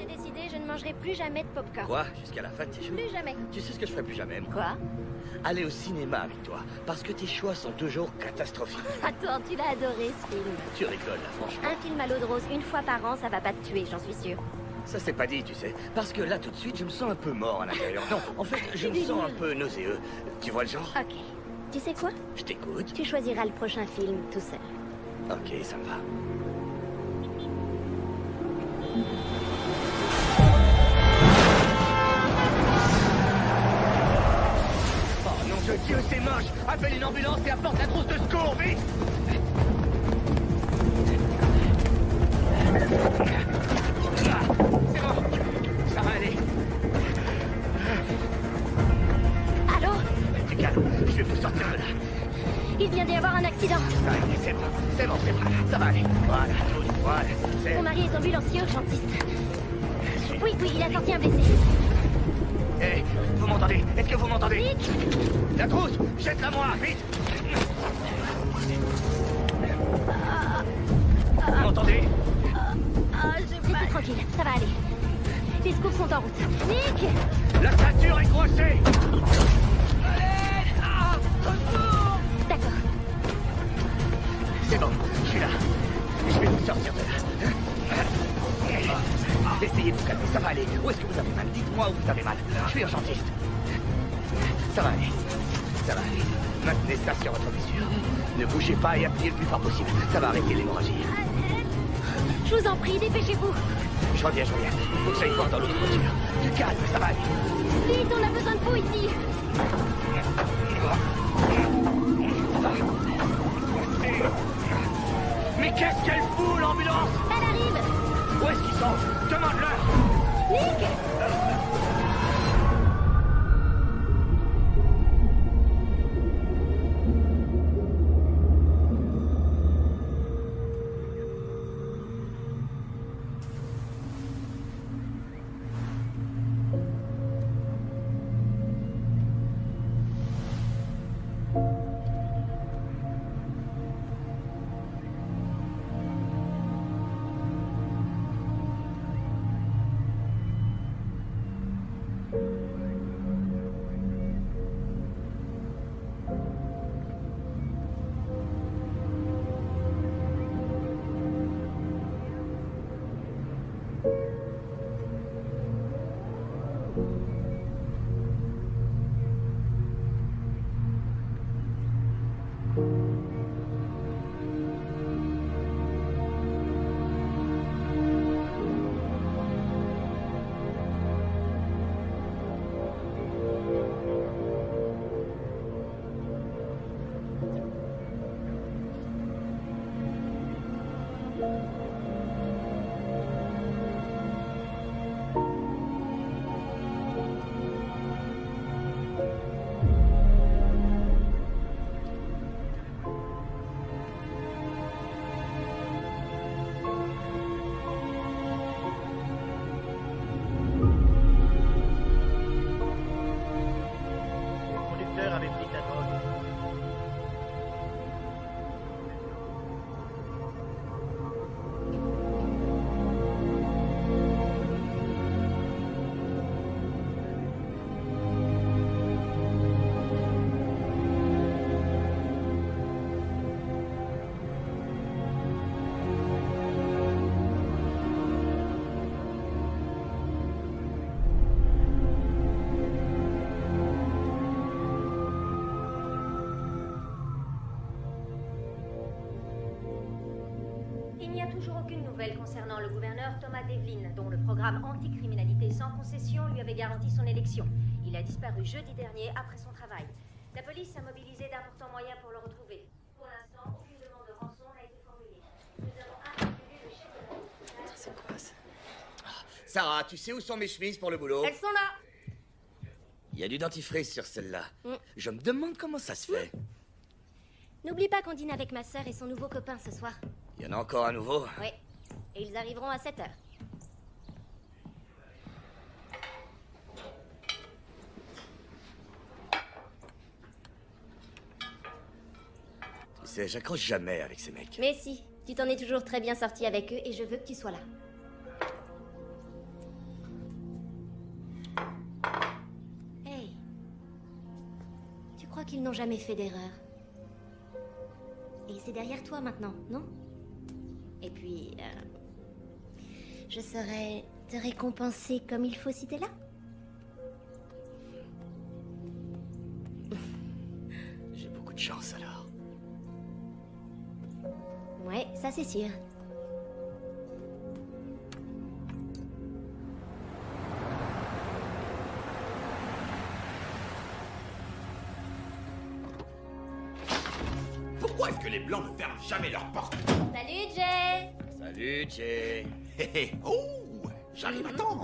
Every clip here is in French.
j'ai décidé, je ne mangerai plus jamais de popcorn. Quoi? Jusqu'à la fin de tes jours? Plus jamais. Tu sais ce que je ferai plus jamais, moi? Quoi? Aller au cinéma avec toi, parce que tes choix sont toujours catastrophiques. Attends, tu l'as adoré ce film. Tu rigoles, là, franchement. Un film à l'eau de rose une fois par an, ça va pas te tuer, j'en suis sûre. Ça c'est pas dit, tu sais. Parce que là, tout de suite, je me sens un peu mort à l'intérieur. Non, en fait, je me sens un peu nauséeux. Tu vois le genre? Ok. Tu sais quoi? Je t'écoute. Tu choisiras le prochain film tout seul. Ok, ça me va. Oh nom de Dieu, c'est moche! Appelle une ambulance et apporte la trousse de secours, vite! Ah, c'est bon, ça va aller. Allô? Du calme, je vais vous sortir de là. Il vient d'y avoir un accident. Ça va aller, c'est bon, c'est bon, c'est bon, ça va aller. Voilà, tout, voilà, c'est... Mon mari est ambulancier urgentiste. Oui, il a sorti un blessé. Hé, vous m'entendez? Est-ce que vous m'entendez? Nick! La trousse, jette-la moi, vite! Vous m'entendez? Restez tranquille, ça va aller. Les secours sont en route. Nick! La ceinture est coincée! D'accord. C'est bon, je suis là. Je vais vous sortir de là. Essayez de vous calmer, ça va aller. Où est-ce que vous avez mal? Dites-moi où vous avez mal. Je suis urgentiste. Ça va aller. Ça va aller. Maintenez ça sur votre blessure. Ne bougez pas et appuyez le plus fort possible. Ça va arrêter l'hémorragie. Je vous en prie, dépêchez-vous. Je reviens, je reviens. Faut que j'aille voir dans l'autre voiture. Du calme, ça va aller. Vite, on a besoin de vous ici. Mais qu'est-ce qu'elle fout, l'ambulance? Elle arrive. Où est-ce qu'ils sont? Demande-leur. Nick! Toujours aucune nouvelle concernant le gouverneur Thomas Devlin, dont le programme anticriminalité sans concession lui avait garanti son élection. Il a disparu jeudi dernier après son travail. La police a mobilisé d'importants moyens pour le retrouver. Pour l'instant, aucune demande de rançon n'a été formulée. Nous avons interviewé le chef de la... C'est quoi ça? Sarah, tu sais où sont mes chemises pour le boulot? Elles sont là. Il y a du dentifrice sur celle-là. Je me demande comment ça se fait. N'oublie pas qu'on dîne avec ma sœur et son nouveau copain ce soir. Il y en a encore un nouveau? Oui. Et ils arriveront à 7h. Tu sais, j'accroche jamais avec ces mecs. Mais si, tu t'en es toujours très bien sorti avec eux et je veux que tu sois là. qu'ils n'ont jamais fait d'erreur. Et c'est derrière toi maintenant, non? Et puis, je saurais te récompenser comme il faut si t'es là. J'ai beaucoup de chance alors. Ouais, ça c'est sûr. Pourquoi est-ce que les Blancs ne ferment jamais leurs portes? Salut Jay! Salut, Jay. Hé hé, oh, j'arrive à temps.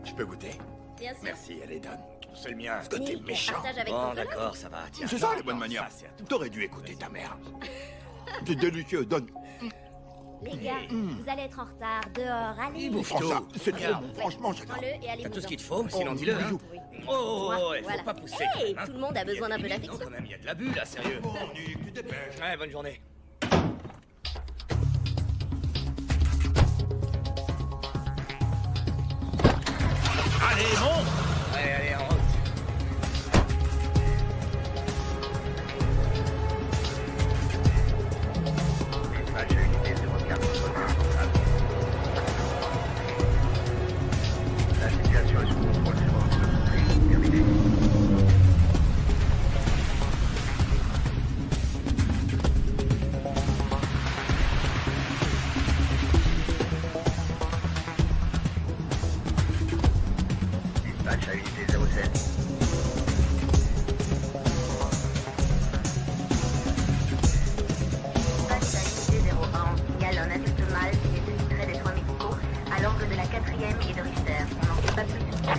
Je peux goûter? Bien sûr. Merci, elle est donne. C'est le mien. Ce que t'es Nick, méchant. partage avec Bon, ton collègue. d'accord, ça va. Tiens. C'est ça les Non, bonnes manières. ça, c'est à toi. T'aurais dû écouter ta mère. C'est délicieux, donne. Les gars, vous allez être en retard. Dehors, allez. bouffe Oh, ça, tout. c'est trop Regarde. bon. Franchement, j'adore. Prends-le et allez T'as vous tout ce en. qu'il te faut, sinon dis-le. Hein. bisous. Oui. Oh, il Voilà. faut pas pousser. Hey, quand même, hein. tout le monde a besoin d'un peu Il y a des d'affection. limites, non, quand même, il y a de l'abus là, sérieux. Bon, Nick, tu dépêches. Ouais, bonne journée. Allez, monte. Allez, allez, en route. La situation est sous contrôle, c'est bon. Terminé. Dispatch à unité 07. Dispatch à unité 01, on signale un adulte mâle qui nécessiterait des soins médicaux à l'angle de la 4e et de Richter. On n'en sait pas plus que ça.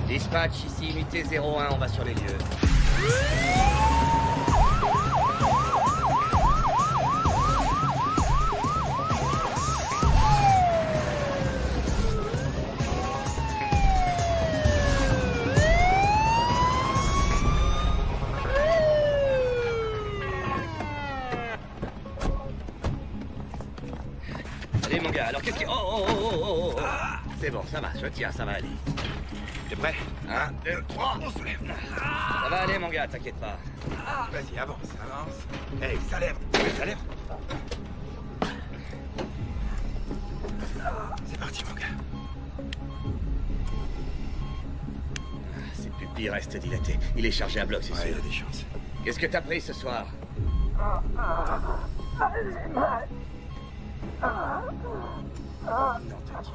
Dispatch, ici unité 01, on va sur les lieux. Allez mon gars, alors qu'est-ce que... Oh. C'est bon, ça va, je tiens, ça va aller. T'es prêt? 1, 2, 3. On se lève. Ça va aller mon gars, t'inquiète pas. Vas-y, avance, avance. Hey, ça lève. Ça lève. C'est parti, mon gars. Ses pupilles restent dilatées. Il est chargé à bloc, c'est Ouais, il y sûr. a des chances. Qu'est-ce que t'as pris ce soir? Non, t'inquiète.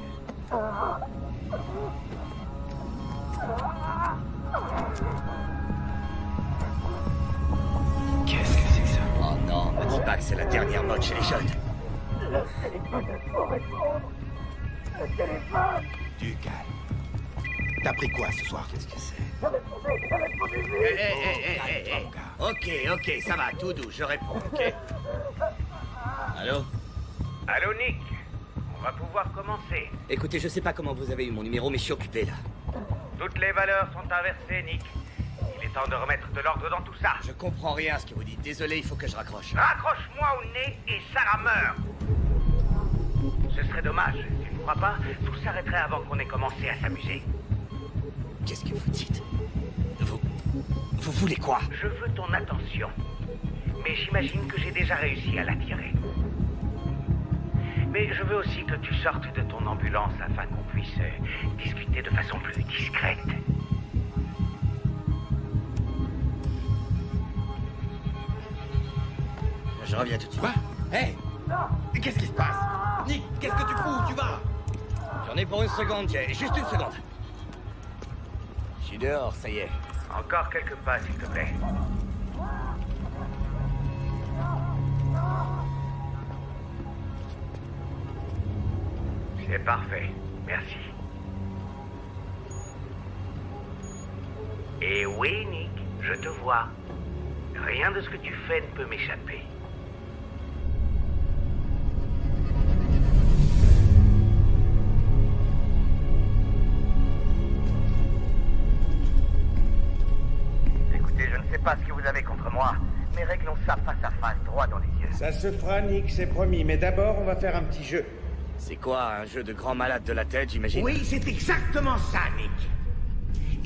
Qu'est-ce que c'est que ça? Oh non, me dis pas que c'est la dernière mode chez les jeunes. Du calme. T'as pris quoi ce soir? Qu'est-ce que c'est? Calme, mon gars. Ok, ça va, tout doux, je réponds, ok? Allô? Allô, Nick. On va pouvoir commencer. Écoutez, je sais pas comment vous avez eu mon numéro, mais je suis occupé là. Toutes les valeurs sont inversées, Nick. Il est temps de remettre de l'ordre dans tout ça. Je comprends rien à ce que vous dites. Désolé, il faut que je raccroche. Raccroche-moi au nez et Sarah meurt. Ce serait dommage, tu ne crois pas? Tout s'arrêterait avant qu'on ait commencé à s'amuser. Qu'est-ce que vous dites? Vous voulez quoi? Je veux ton attention. Mais j'imagine que j'ai déjà réussi à l'attirer. Mais je veux aussi que tu sortes de ton ambulance afin qu'on puisse discuter de façon plus discrète. Je reviens tout de suite. Quoi? Hey! Qu'est-ce qui se passe? Nick, qu'est-ce que tu fous? Tu vas? J'en ai pour une seconde, Jay. Juste une seconde. Je suis dehors, ça y est. Encore quelques pas, s'il te plaît. C'est parfait. Merci. Et oui, Nick, je te vois. Rien de ce que tu fais ne peut m'échapper. Écoutez, je ne sais pas ce que vous avez contre moi, mais réglons ça face à face, droit dans les yeux. Ça se fera, Nick, c'est promis. Mais d'abord, on va faire un petit jeu. C'est quoi, un jeu de grand malade de la tête, j'imagine? Oui, c'est exactement ça, Nick.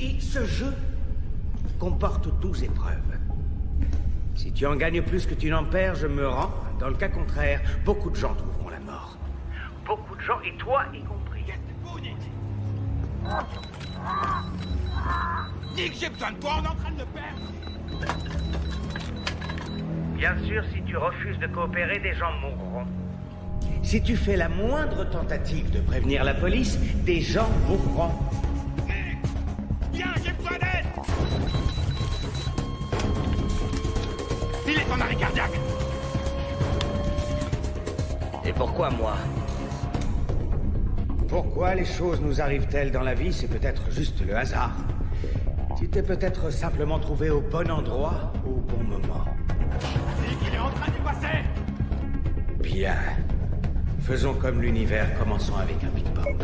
Et ce jeu, comporte 12 épreuves. Si tu en gagnes plus que tu n'en perds, je me rends. Dans le cas contraire, beaucoup de gens trouveront la mort. Beaucoup de gens, et toi y compris. Nick, j'ai besoin de toi, on est en train de le perdre. Bien sûr, si tu refuses de coopérer, des gens mourront. Si tu fais la moindre tentative de prévenir la police, des gens mourront. Nick, viens, j'ai besoin d'aide. Il est en arrêt cardiaque. Et pourquoi moi? Pourquoi les choses nous arrivent-elles dans la vie? C'est peut-être juste le hasard. Tu t'es peut-être simplement trouvé au bon endroit, au bon moment. Nick, il est en train d'y passer. Bien. Faisons comme l'univers, commençons avec un beat-bomb.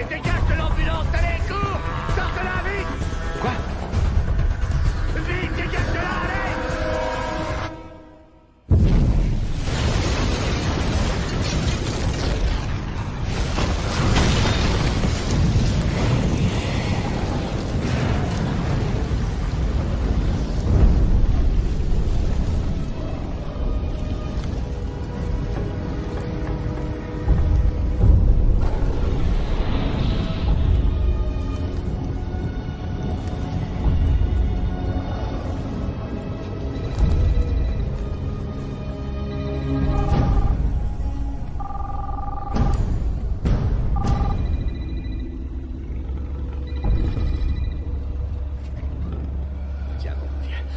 Dégage de l'ambulance, allez, cours! Sorte là, vite! Quoi? Vite, dégage de là, allez!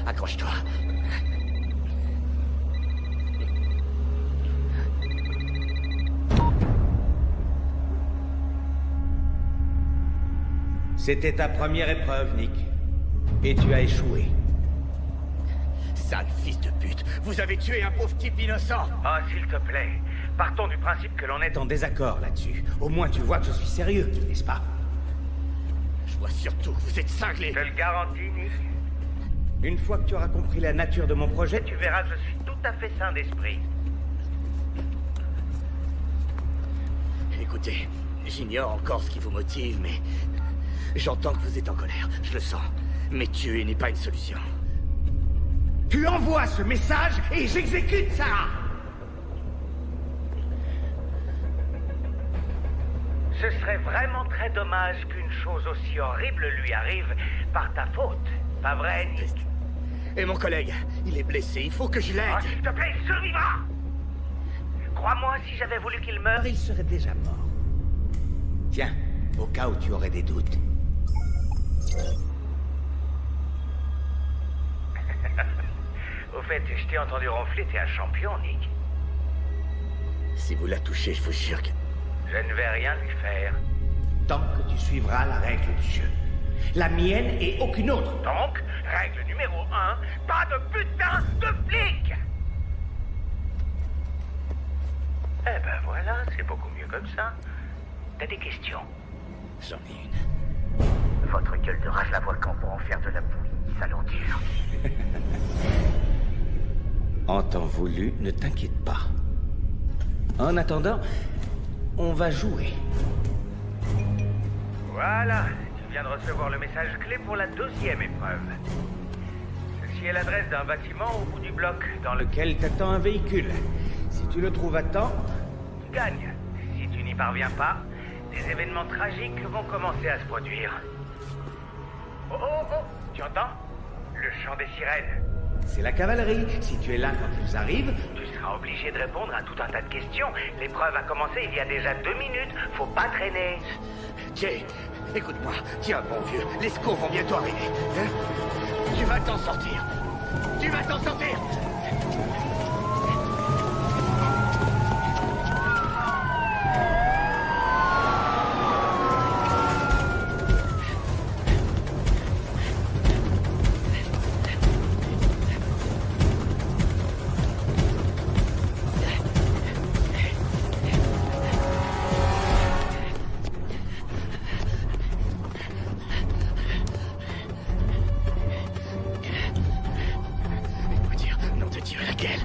Accroche-toi. C'était ta première épreuve, Nick. Et tu as échoué. Sale fils de pute, vous avez tué un pauvre type innocent. Oh, s'il te plaît, partons du principe que l'on est En désaccord là-dessus. Au moins tu vois que je suis sérieux, n'est-ce pas? Je vois surtout que vous êtes cinglé. Je le garantis, Nick. Une fois que tu auras compris la nature de mon projet, Tu verras que je suis tout à fait sain d'esprit. Écoutez, j'ignore encore ce qui vous motive, mais... J'entends que vous êtes en colère, je le sens. Mais tuer n'est pas une solution. tu envoies ce message et j'exécute ça! Ce serait vraiment très dommage qu'une chose aussi horrible lui arrive par ta faute. Pas vrai, Nick? Et mon collègue, il est blessé, il faut que je l'aide. Oh, s'il te plaît, il survivra! Crois-moi, si j'avais voulu qu'il meure, Il serait déjà mort. Tiens, au cas où tu aurais des doutes. Au fait, je t'ai entendu ronfler, t'es un champion, Nick. Si vous la touchez, je vous jure que... Je ne vais rien lui faire. Tant que tu suivras la règle du jeu. La mienne et aucune autre. Donc, règle numéro 1, pas de putain de flic! Eh ben voilà, c'est beaucoup mieux comme ça. T'as des questions? J'en ai une. Votre gueule de rage la volcan pour en faire de la bouillie, ça l'endure. En temps voulu, ne t'inquiète pas. En attendant, on va jouer. Voilà, tu viens de recevoir le message clé pour la deuxième épreuve. Ceci est l'adresse d'un bâtiment au bout du bloc dans Lequel t'attend un véhicule. Si tu le trouves à temps, tu gagnes. Si tu n'y parviens pas, des événements tragiques vont commencer à se produire. Oh oh oh, tu entends? Le chant des sirènes. c'est la cavalerie. Si tu es là quand ils arrivent, Tu seras obligé de répondre à tout un tas de questions. L'épreuve a commencé il y a déjà 2 minutes. Faut pas traîner. Jay, écoute-moi. Tiens, bon vieux, les secours vont bientôt arriver. Hein? Tu vas t'en sortir. Tu vas t'en sortir. Nom de Dieu, laquelle?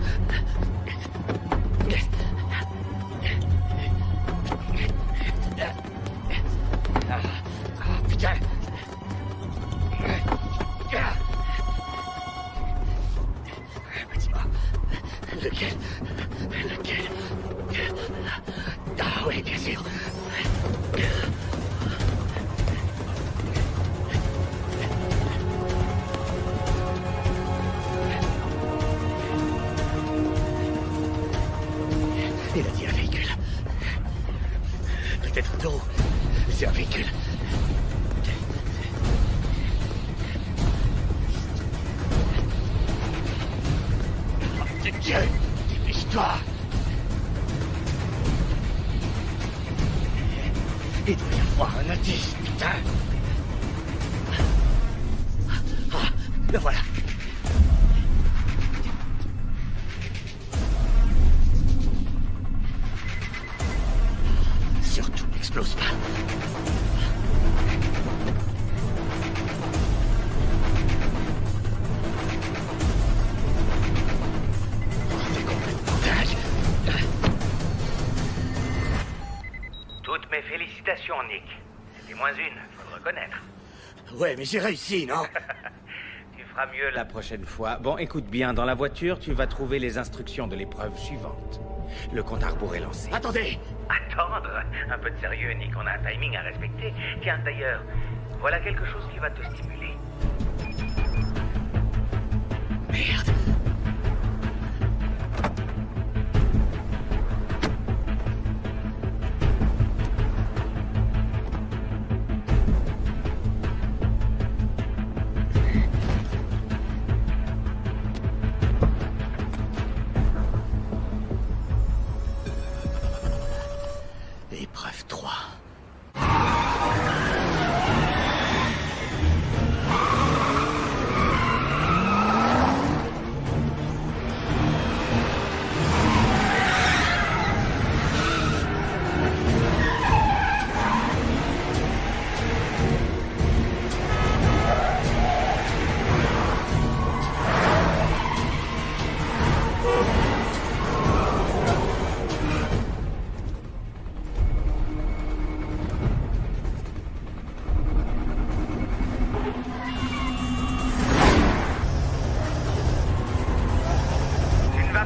Lequel? Lequel? Ah oui, bien sûr. Il a dit un véhicule. Peut-être un taureau. C'est un véhicule. Dieu, dépêche-toi. Il doit y avoir un indice, putain. Ah, le voilà. Surtout, n'explose pas. Toutes mes félicitations, Nick. C'était moins une, faut le reconnaître. Ouais, mais j'ai réussi, non? Tu feras mieux La prochaine fois. Bon, écoute bien, dans la voiture, tu vas trouver les instructions de l'épreuve suivante. Le compte à rebours est lancé. Attendez! Attendre. Un peu de sérieux, Nick, on a un timing à respecter. Tiens, d'ailleurs, voilà quelque chose qui va te stimuler. Merde! Épreuve 3.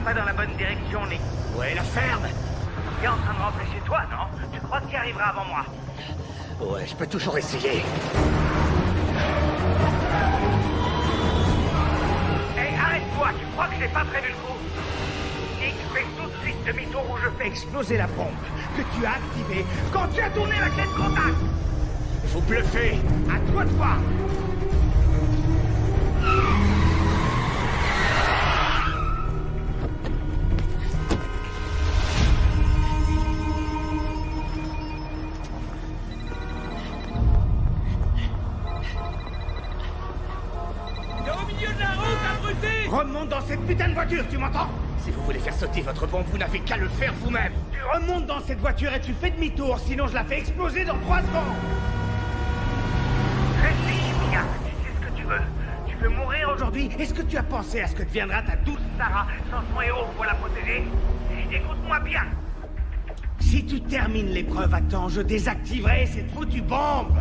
Pas dans la bonne direction, Nick. Ouais, la ferme! Tu es en train de rentrer chez toi, non? Tu crois que tu y arriveras avant moi? Ouais, je peux toujours essayer. Hé, arrête-toi! Tu crois que j'ai pas prévu le coup? Nick, fais tout de suite demi-tour où je fais Exploser la bombe que tu as activée quand tu as tourné la clé de contact. Vous bluffez! À toi de voir. Remonte dans cette putain de voiture, tu m'entends? Si vous voulez faire sauter votre bombe, vous n'avez qu'à le faire vous-même. Tu remontes dans cette voiture et tu fais demi-tour, sinon je la fais exploser dans 3 secondes. Réfléchis bien, tu sais ce que tu veux. Tu veux mourir Aujourd'hui, est-ce que tu as pensé à ce que deviendra ta douce Sarah sans son héros pour la protéger? Écoute-moi bien. Si tu termines l'épreuve à temps, je désactiverai cette foutue bombe.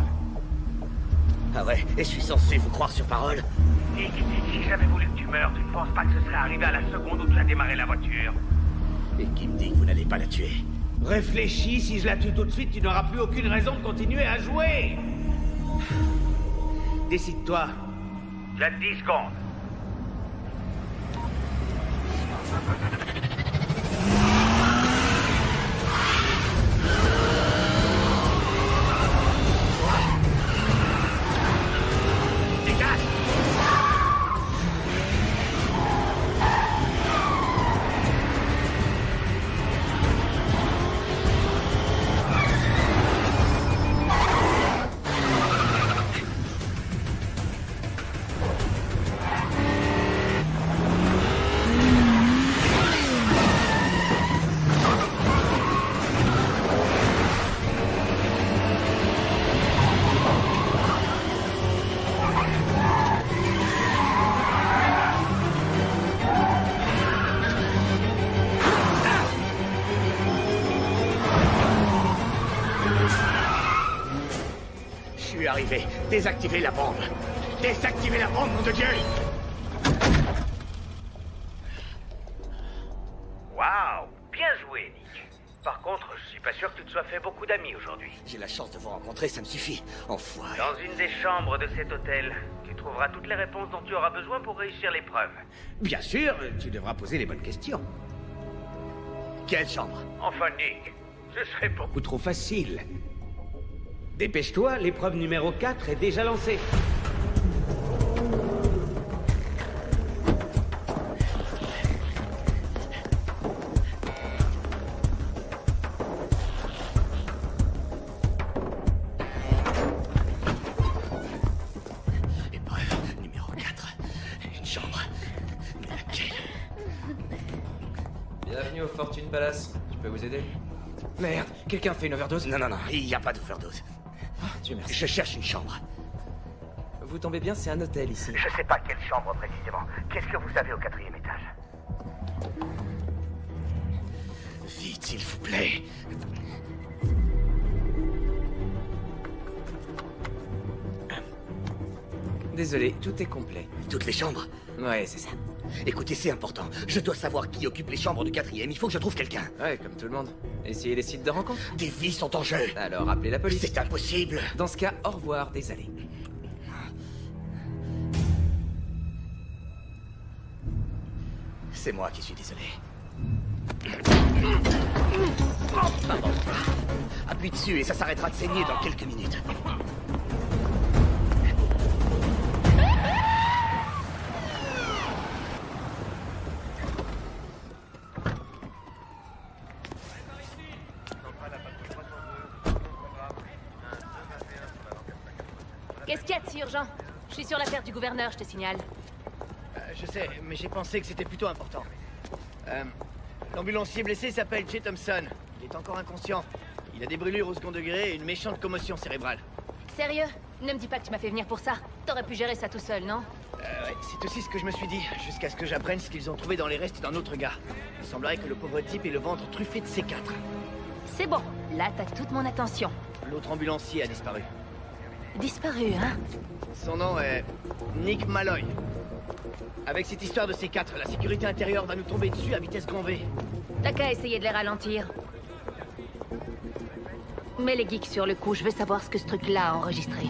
Ah ouais, et je suis censé vous croire sur parole? Nick, si j'avais voulu que tu meurs, tu ne penses pas que ce serait arrivé à la seconde où tu as démarré la voiture? Et qui me dit que vous n'allez pas la tuer? Réfléchis, si je la tue tout de suite, tu n'auras plus aucune raison de continuer à jouer. Décide-toi. Tu as 10 secondes. Je suis arrivé. Désactivez la bombe. Désactivez la bombe, nom de Dieu! sois fait beaucoup d'amis aujourd'hui. J'ai la chance de vous rencontrer, ça me suffit. Enfoiré. Dans une des chambres de cet hôtel, tu trouveras toutes les réponses dont tu auras besoin pour réussir l'épreuve. Bien sûr, tu devras poser les bonnes questions. Quelle chambre? Enfin, Nick, ce serait beaucoup. Ou trop facile. Dépêche-toi, l'épreuve numéro 4 est déjà lancée. Épreuve numéro 4. Une chambre. Mais laquelle? Bienvenue au Fortune Palace. Je peux vous aider? Merde, quelqu'un fait une overdose? Non, il n'y a pas d'overdose. Dieu merci. Je cherche une chambre. Vous tombez bien, c'est un hôtel ici. Je sais pas quelle chambre précisément. Qu'est-ce que vous avez au 4e étage? Vite, s'il vous plaît. Désolé, tout est complet. Toutes les chambres? Ouais, c'est ça. Écoutez, c'est important. Je dois savoir qui occupe les chambres du 4e. Il faut que je trouve quelqu'un. Ouais, comme tout le monde. Essayez les sites de rencontre. Des vies sont en jeu. Alors appelez la police. C'est impossible. Dans ce cas, au revoir, désolé. C'est moi qui suis désolé. Pardon. Appuie dessus et ça s'arrêtera de saigner dans quelques minutes. Qu'est-ce qu'il y a de si urgent? Je suis sur l'affaire du gouverneur, je te signale. Je sais, mais j'ai pensé que c'était plutôt important. L'ambulancier blessé s'appelle Jay Thompson. Il est encore inconscient. Il a des brûlures au second degré et une méchante commotion cérébrale. Sérieux? Ne me dis pas que tu m'as fait venir pour ça. T'aurais pu gérer ça tout seul, non? Ouais, c'est aussi ce que je me suis dit, jusqu'à ce que j'apprenne ce qu'ils ont trouvé dans les restes d'un autre gars. Il semblerait que le pauvre type ait le ventre truffé de C4. C'est bon, là t'as toute mon attention. L'autre ambulancier a disparu. Disparu, hein? Son nom est Nick Malloy. Avec cette histoire de C4, la sécurité intérieure va nous tomber dessus à vitesse grand V. T'as qu'à essayer de les ralentir. Mets les geeks sur le coup, je veux savoir ce que ce truc-là a enregistré.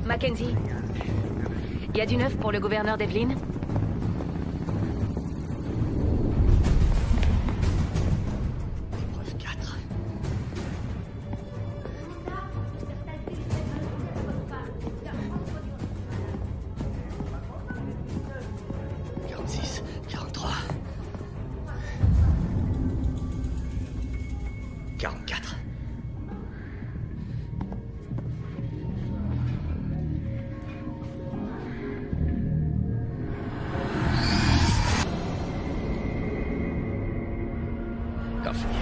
Mackenzie, y a du neuf pour le gouverneur Devlin? Épreuve 4.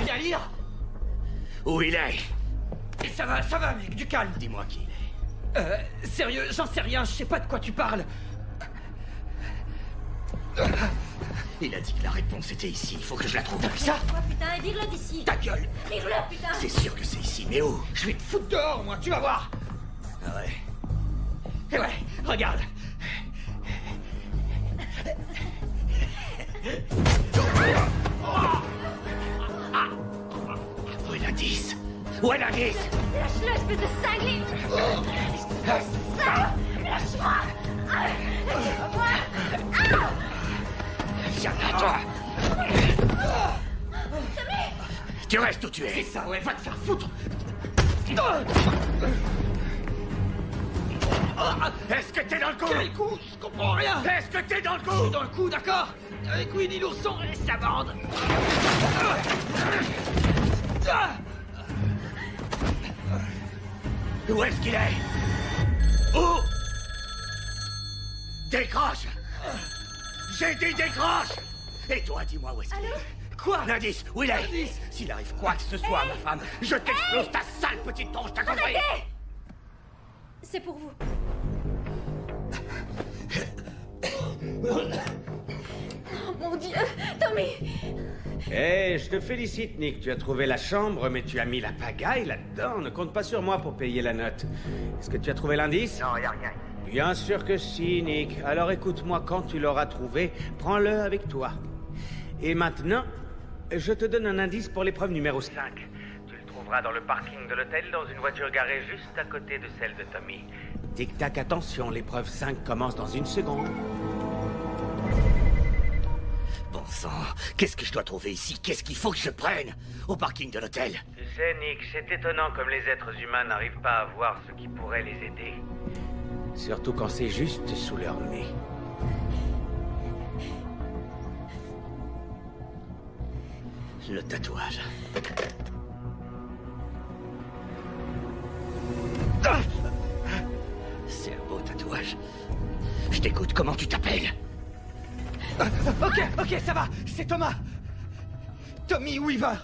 Viens lire. Où il est? Ça va, mec, du calme. Dis-moi qui il est. Sérieux, j'en sais rien, je sais pas de quoi tu parles. Il a dit que la réponse était ici. Il faut que je la trouve. T'as vu ça? Oh putain, et vire-le d'ici. Ta gueule! Vire-le, putain. C'est sûr que c'est ici, mais où? Je vais te foutre dehors, moi, tu vas voir. Ah ouais. Et ouais, regarde. Où est l'indice? Où est l'indice? Lâche-le, espèce de cinglé. Ça, lâche-moi. Viens là, toi! Tu restes où tu C'est es. ça, ouais, va te faire foutre. Est-ce que t'es dans le coup? Quel coup? Je comprends rien. Est-ce que t'es dans le Je suis coup? dans le coup, d'accord? Avec Winnie l'ourson et sa bande. Où est-ce qu'il est? Où? Décroche! J'ai dit décroche! Et toi, dis-moi où est-ce qu'il est? Quoi? L'indice, où il est? L'indice? S'il arrive quoi que ce soit, ma femme, je t'explose ta sale petite tronche, t'as compris? C'est pour vous. Oh mon Dieu, Tommy. Eh, je te félicite, Nick. Tu as trouvé la chambre, mais tu as mis la pagaille là-dedans. Ne compte pas sur moi pour payer la note. Est-ce que tu as trouvé l'indice? Non, y a rien ici. Bien sûr que si, Nick. Alors écoute-moi, quand tu l'auras trouvé, prends-le avec toi. Et maintenant, je te donne un indice pour l'épreuve numéro 5. Tu le trouveras dans le parking de l'hôtel, dans une voiture garée juste à côté de celle de Tommy. Tic-tac, attention, l'épreuve 5 commence dans 1 seconde. Bon sang, qu'est-ce que je dois trouver ici? Qu'est-ce qu'il faut que je prenne au parking de l'hôtel? Tu sais, Nick, c'est étonnant comme les êtres humains n'arrivent pas à voir ce qui pourrait les aider. Surtout quand c'est juste sous leur nez. Le tatouage. Ah! C'est un beau tatouage. Je t'écoute, comment tu t'appelles? Ok, ça va, c'est Thomas. Tommy Weaver.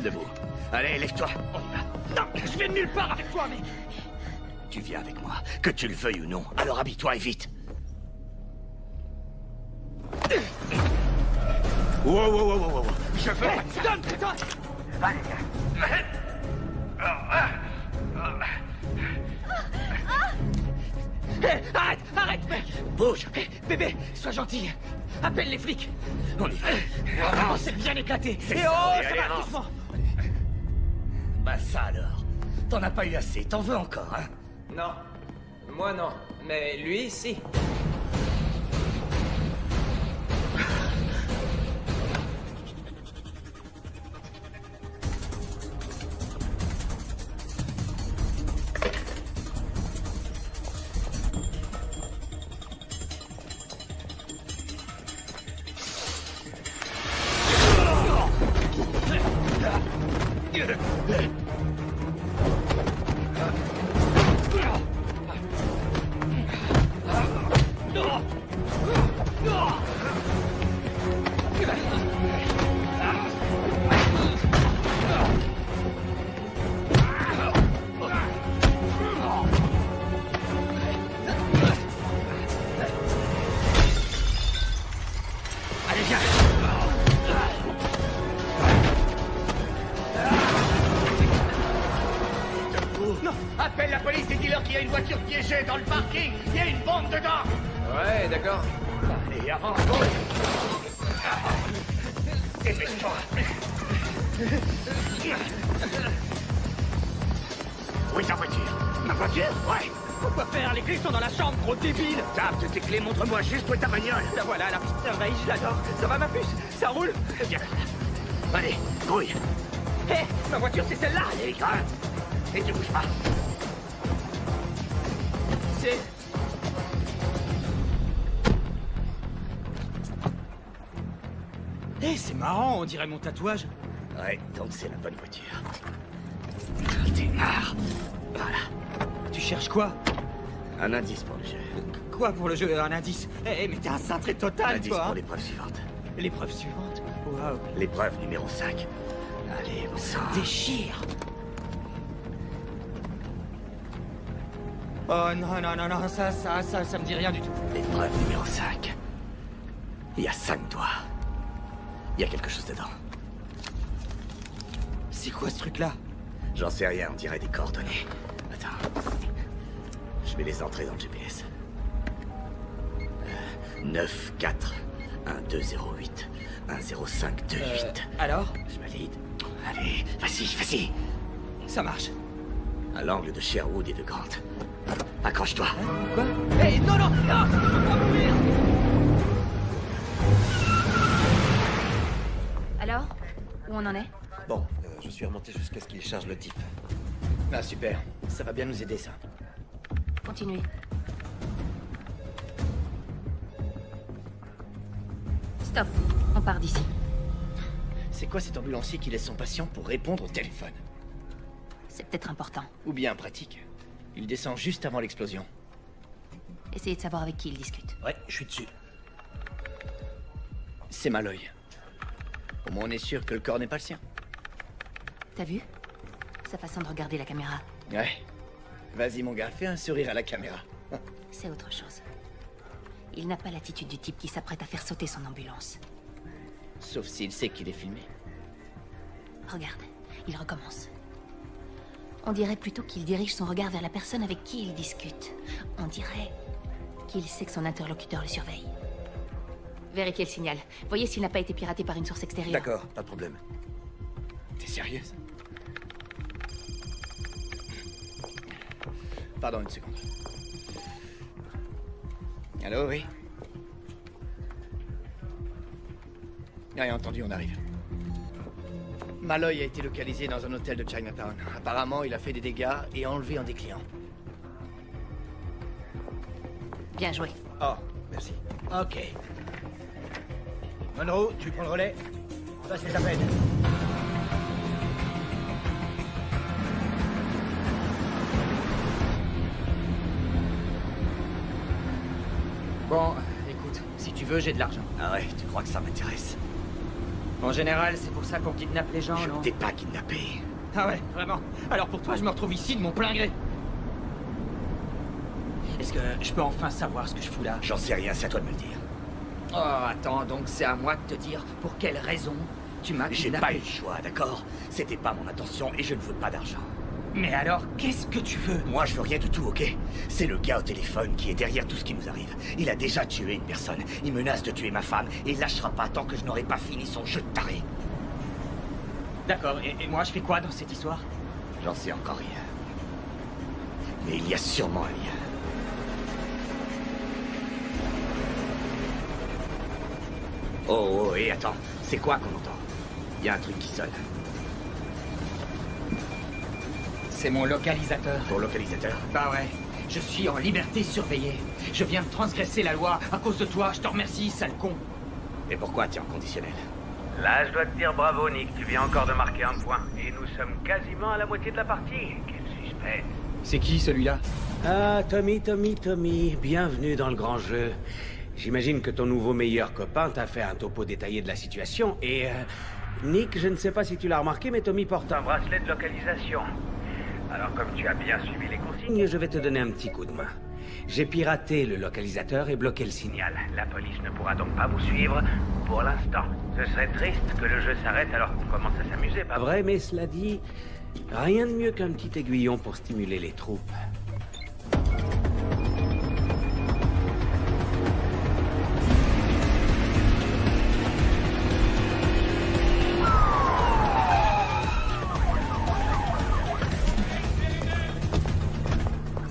Debout. Allez, lève-toi, on y va. Non, je vais nulle part avec toi, mec. Tu viens avec moi, que tu le veuilles ou non. Alors habille-toi et vite. Wow. Je veux... Donne-toi. Hé, arrête, mec. Bouge. Hé, bébé, sois gentil. Appelle les flics. On y va. Oh, c'est bien éclaté. C'est Et ça, oh, et ça allez, va, avance. doucement. Bah ça alors. T'en as pas eu assez, t'en veux encore, hein? Non. Moi, non. Mais lui, si. Allez, viens. Non, Appelle la police et dis-leur qu'il y a une voiture piégée dans le parking. Il y a une bombe dedans. Ouais, d'accord. Allez, avance, bouge. Dépêche-toi. Où est ta voiture? Ma voiture? Ouais. pourquoi faire? Les clés sont dans la chambre, gros débile. Tape tes clés, montre-moi juste où est ta bagnole. La voilà, la petite merveille, je l'adore. Ça va, ma puce? Ça roule? Viens. Allez, grouille. Hé, ma voiture, c'est celle-là. Allez, grimpe. Et tu bouges pas. C'est... Hé, c'est marrant, on dirait mon tatouage. Ouais, donc c'est la bonne voiture. Démarre. Voilà. Tu cherches quoi? Un indice pour le jeu. Quoi pour le jeu? Un indice? Eh, mais t'es un cintré total, Indice toi, pour hein. l'épreuve suivante. L'épreuve suivante? Waouh. L'épreuve numéro 5. Allez, bon sang. Déchire. Oh non, non, non, non, ça me dit rien du tout. L'épreuve numéro 5. Il y a 5 doigts. Il y a quelque chose dedans. C'est quoi ce truc-là? J'en sais rien, on dirait des coordonnées. Attends. Je vais les entrer dans le GPS. 9, 4, 1, 2, 0, 8, 1, 0, 5, 2, 8. Alors? Je valide. Allez, vas-y, vas-y. Ça marche. À l'angle de Sherwood et de Grant. Accroche-toi. Quoi? Hé, non, non, non! Je veux pas mourir! Alors? Où on en est? Bon, je suis remonté jusqu'à ce qu'il charge le type. Ah super, ça va bien nous aider ça. Continuez. Stop. On part d'ici. C'est quoi cet ambulancier qui laisse son patient pour répondre au téléphone? C'est peut-être important. Ou bien pratique. Il descend juste avant l'explosion. Essayez de savoir avec qui il discute. Ouais, je suis dessus. C'est Malloy. Au moins on est sûr que le corps n'est pas le sien. T'as vu? Sa façon de regarder la caméra. Ouais. Vas-y mon gars, fais un sourire à la caméra. C'est autre chose. Il n'a pas l'attitude du type qui s'apprête à faire sauter son ambulance. Sauf s'il sait qu'il est filmé. Regarde, il recommence. On dirait plutôt qu'il dirige son regard vers la personne avec qui il discute. On dirait qu'il sait que son interlocuteur le surveille. Vérifiez le signal. Voyez s'il n'a pas été piraté par une source extérieure. D'accord, pas de problème. T'es sérieuse? Pardon, une seconde. Allô, oui? Rien entendu, on arrive. Malloy a été localisé dans un hôtel de Chinatown. Apparemment, il a fait des dégâts et enlevé un des clients. Bien joué. Oh, merci. Ok. Monroe, tu prends le relais? Passe les appels. Bon, écoute, si tu veux, j'ai de l'argent. Ah ouais, tu crois que ça m'intéresse? En général, c'est pour ça qu'on kidnappe les gens, Je non? ne t'ai pas kidnappé. Ah ouais, vraiment? Alors pour toi, je me retrouve ici de mon plein gré. Est-ce que je peux enfin savoir ce que je fous là? J'en sais rien, c'est à toi de me le dire. Oh, attends, donc c'est à moi de te dire pour quelle raison tu m'as J'ai kidnappé. pas eu le choix, d'accord? C'était pas mon intention et je ne veux pas d'argent. Mais alors, qu'est-ce que tu veux? Moi, je veux rien du tout, ok? C'est le gars au téléphone qui est derrière tout ce qui nous arrive. Il a déjà tué une personne. Il menace de tuer ma femme et il lâchera pas tant que je n'aurai pas fini son jeu de taré. D'accord, et moi, je fais quoi dans cette histoire? J'en sais encore rien. Mais il y a sûrement un lien. Oh, et attends. C'est quoi qu'on entend? Il y a un truc qui sonne. C'est mon localisateur. Ton localisateur? Bah ouais, je suis en liberté surveillée. Je viens de transgresser la loi à cause de toi, je te remercie, sale con. Et pourquoi t'es en conditionnel? Là, je dois te dire bravo, Nick. Tu viens encore de marquer un point. Et nous sommes quasiment à la moitié de la partie. Quel suspense. C'est qui, celui-là? Ah, Tommy, bienvenue dans le grand jeu. J'imagine que ton nouveau meilleur copain t'a fait un topo détaillé de la situation et... Nick, je ne sais pas si tu l'as remarqué, mais Tommy porte Un bracelet de localisation. Alors, comme tu as bien suivi les consignes... Je vais te donner un petit coup de main. J'ai piraté le localisateur et bloqué le signal. La police ne pourra donc pas vous suivre pour l'instant. Ce serait triste que le jeu s'arrête alors qu'on commence à s'amuser, pas Vrai, mais cela dit, rien de mieux qu'un petit aiguillon pour stimuler les troupes.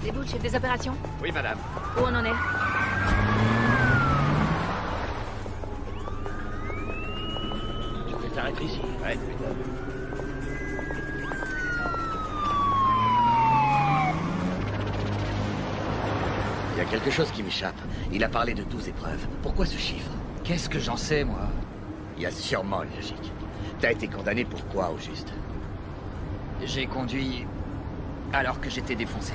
C'est vous, le chef des opérations? Oui, madame. Où on en est? Tu peux t'arrêter ici? Ouais, putain. Il y a quelque chose qui m'échappe. Il a parlé de 12 épreuves. Pourquoi ce chiffre? Qu'est-ce que j'en sais, moi? Il y a sûrement une logique. T'as été condamné pour quoi, au juste? J'ai conduit alors que j'étais défoncé.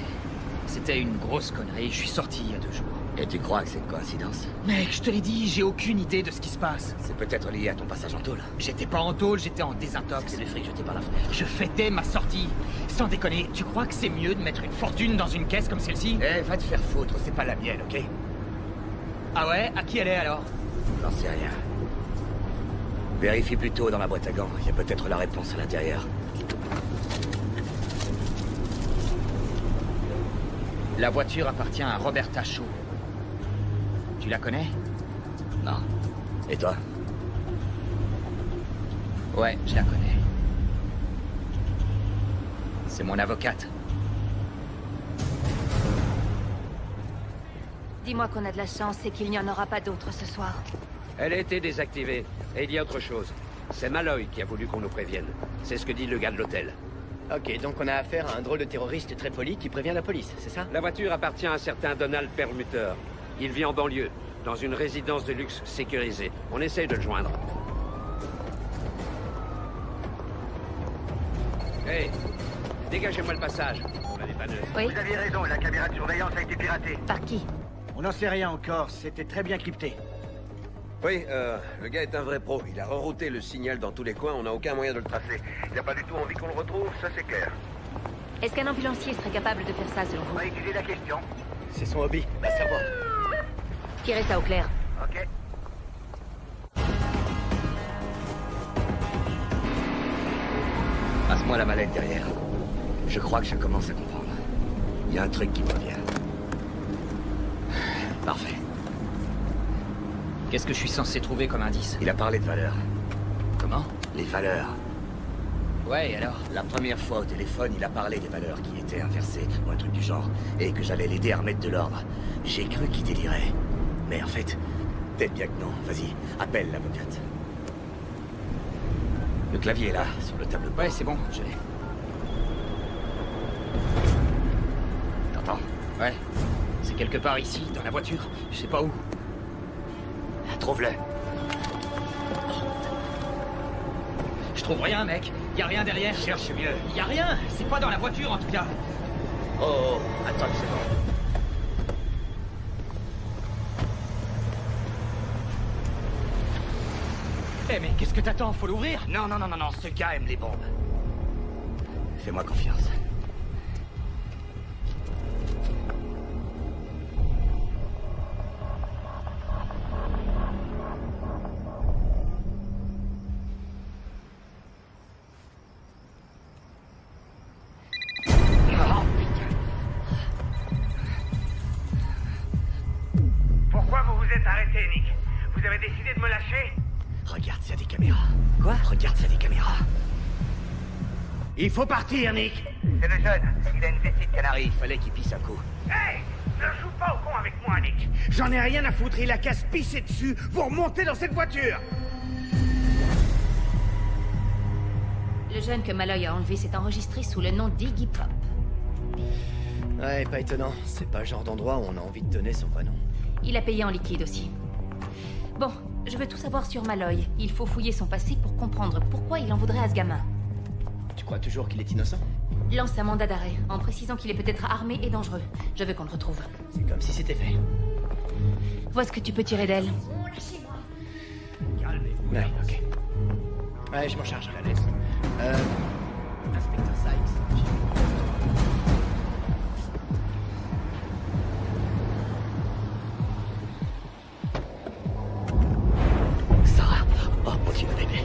C'était une grosse connerie, je suis sorti il y a 2 jours. Et tu crois que c'est une coïncidence? Mec, je te l'ai dit, j'ai aucune idée de ce qui se passe. C'est peut-être lié à ton passage en tôle. J'étais pas en tôle, j'étais en désintox. C'est le fric jeté par la fenêtre. Je fêtais ma sortie. Sans déconner, tu crois que c'est mieux de mettre une fortune dans une caisse comme celle-ci? Eh, va te faire foutre, c'est pas la mienne, ok? Ah ouais? À qui elle est alors? J'en sais rien. Vérifie plutôt dans la boîte à gants, il y a peut-être la réponse à l'intérieur. La voiture appartient à Roberta Shaw. Tu la connais? Non. Et toi? Ouais, je la connais. C'est mon avocate. Dis-moi qu'on a de la chance et qu'il n'y en aura pas d'autres ce soir. Elle a été désactivée. Et il y a autre chose. C'est Malloy qui a voulu qu'on nous prévienne. C'est ce que dit le gars de l'hôtel. Ok, donc on a affaire à un drôle de terroriste très poli qui prévient la police, c'est ça? La voiture appartient à un certain Donald Perlmutter. Il vit en banlieue, dans une résidence de luxe sécurisée. On essaye de le joindre. Hey, dégagez-moi le passage. Oui? Vous aviez raison, la caméra de surveillance a été piratée. Par qui? On n'en sait rien encore, c'était très bien crypté. Oui, le gars est un vrai pro. Il a rerouté le signal dans tous les coins, on n'a aucun moyen de le tracer. Il n'y a pas du tout envie qu'on le retrouve, ça c'est clair. Est-ce qu'un ambulancier serait capable de faire ça selon On vous? va étudier la question. C'est son hobby, à savoir. Tirez ça au clair. Ok. Passe-moi la mallette derrière. Je crois que je commence à comprendre. Il y a un truc qui me revient. Parfait. Qu'est-ce que je suis censé trouver comme indice? Il a parlé de valeurs. Comment? Les valeurs. Ouais, et alors? La première fois au téléphone, il a parlé des valeurs qui étaient inversées, ou un truc du genre, et que j'allais l'aider à remettre de l'ordre. J'ai cru qu'il délirait. Mais en fait, peut-être bien que non. Vas-y, appelle l'avocate. Le clavier est là, sur le tableau de bord. Ouais, c'est bon, je l'ai. T'entends? Ouais. C'est quelque part ici, dans la voiture. Je sais pas où. Trouve-le. Je trouve rien, mec. Y a rien derrière. Cherche mieux. Y a rien. C'est pas dans la voiture, en tout cas. Oh, attends une seconde. Eh, mais qu'est-ce que t'attends? Faut l'ouvrir? Non, ce gars aime les bombes. Fais-moi confiance. Pourquoi vous vous êtes arrêté, Nick? Vous avez décidé de me lâcher? Regarde s'il y a des caméras. Quoi? Regarde s'il y a des caméras. Il faut partir, Nick. C'est le jeune. Il a une vessie de canari. Il fallait qu'il pisse un coup. Hey! Ne joue pas au con avec moi, Nick. J'en ai rien à foutre, il a qu'à se pisser dessus. Vous remontez dans cette voiture. Le jeune que Malloy a enlevé s'est enregistré sous le nom d'Iggy Pop. Ouais, pas étonnant. C'est pas le genre d'endroit où on a envie de donner son vrai nom. Il a payé en liquide aussi. Bon, je veux tout savoir sur Malloy. Il faut fouiller son passé pour comprendre pourquoi il en voudrait à ce gamin. Tu crois toujours qu'il est innocent? Lance un mandat d'arrêt, en précisant qu'il est peut-être armé et dangereux. Je veux qu'on le retrouve. C'est comme si c'était fait. Vois ce que tu peux tirer d'elle. Calmez-vous. Ouais, ok. Ouais, je m'en charge. La laisse. Inspecteur Sykes. Sarah. Oh, mon Dieu, bébé.